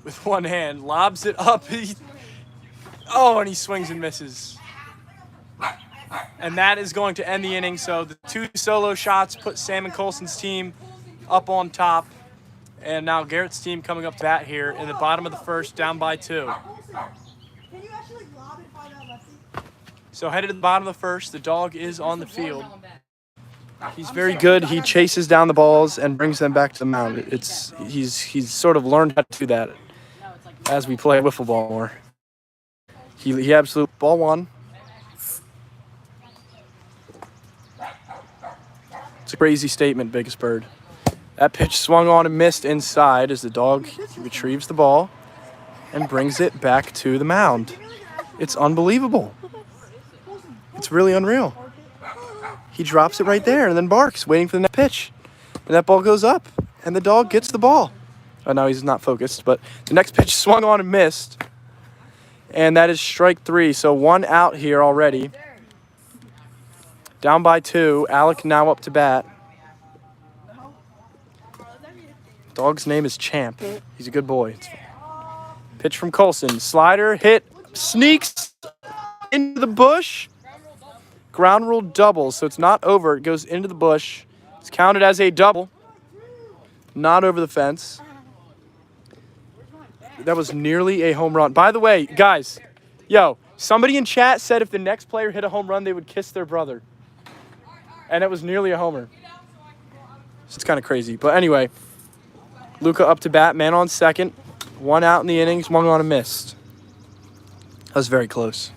[SPEAKER 2] with one hand. Lobs it up. And he swings and misses. And that is going to end the inning. So the 2 solo shots put Sam and Colson's team up on top. And now Garrett's team coming up to bat here in the bottom of the first, down by 2. So headed to the bottom of the first, the dog is on the field. He's very good. He chases down the balls and brings them back to the mound. He's sort of learned how to do that as we play wiffle ball more. He absolutely ball 1. It's a crazy statement, Biggest Bird. That pitch swung on and missed inside as the dog retrieves the ball and brings it back to the mound. It's unbelievable. It's really unreal. He drops it right there and then barks, waiting for the next pitch. And that ball goes up, and the dog gets the ball. Oh, no, he's not focused, but the next pitch swung on and missed. And that is strike 3, so 1 out here already. Down by 2. Alec now up to bat. Dog's name is Champ. He's a good boy. Pitch from Colson. Slider, hit, sneaks into the bush. Ground rule double, so it's not over. It goes into the bush. It's counted as a double. Not over the fence. That was nearly a home run. By the way, guys, somebody in chat said if the next player hit a home run, they would kiss their brother. And it was nearly a homer. It's kind of crazy. But anyway, Luca up to bat, man on second. 1 out in the innings, 1 on a missed. That was very close.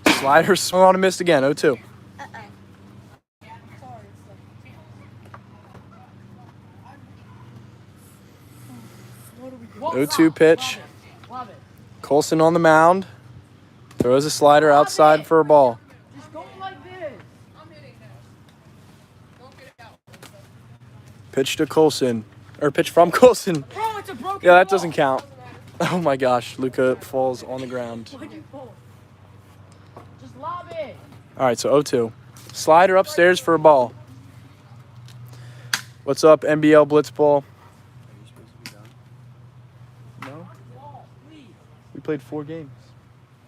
[SPEAKER 2] Slider swung on and missed again, 0-2. 0-2 pitch. Colson on the mound. Throws a slider outside for a ball.
[SPEAKER 3] Just go like this.
[SPEAKER 2] Pitch to Colson. Or pitch from Colson.
[SPEAKER 3] Bro, it's a broken
[SPEAKER 2] Yeah, that
[SPEAKER 3] ball.
[SPEAKER 2] doesn't count. Oh my gosh, Luca falls on the ground.
[SPEAKER 3] Why'd you pull? Just lob it.
[SPEAKER 2] All right, so 0-2. Slider upstairs for a ball. What's up, NBL Blitzball? No? We played 4 games.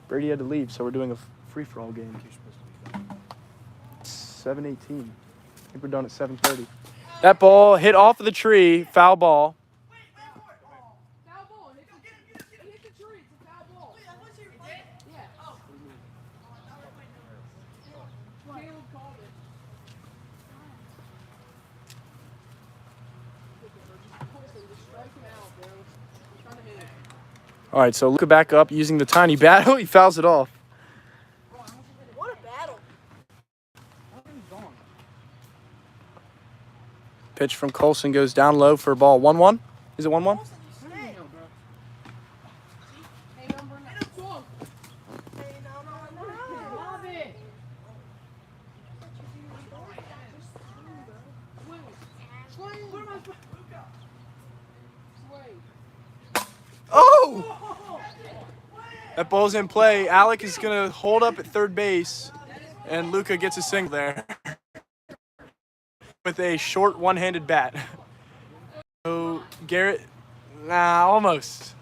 [SPEAKER 2] Brady had to leave, so we're doing a free-for-all game. 7:18. I think we're done at 7:30. That ball hit off of the tree, foul ball.
[SPEAKER 6] Foul ball. It hit the tree. It's a foul ball. Yeah. Caleb called it. Just strike him out, bro. I'm trying to hit it.
[SPEAKER 2] All right, so Luca back up using the tiny bat. Oh, he fouls it off.
[SPEAKER 3] What a battle.
[SPEAKER 2] Pitch from Colson goes down low for a ball. 1-1? Is it 1-1?
[SPEAKER 3] Lob it.
[SPEAKER 2] Oh! That ball's in play. Alec is going to hold up at third base, and Luca gets a single there with a short one-handed bat. So Garrett, almost.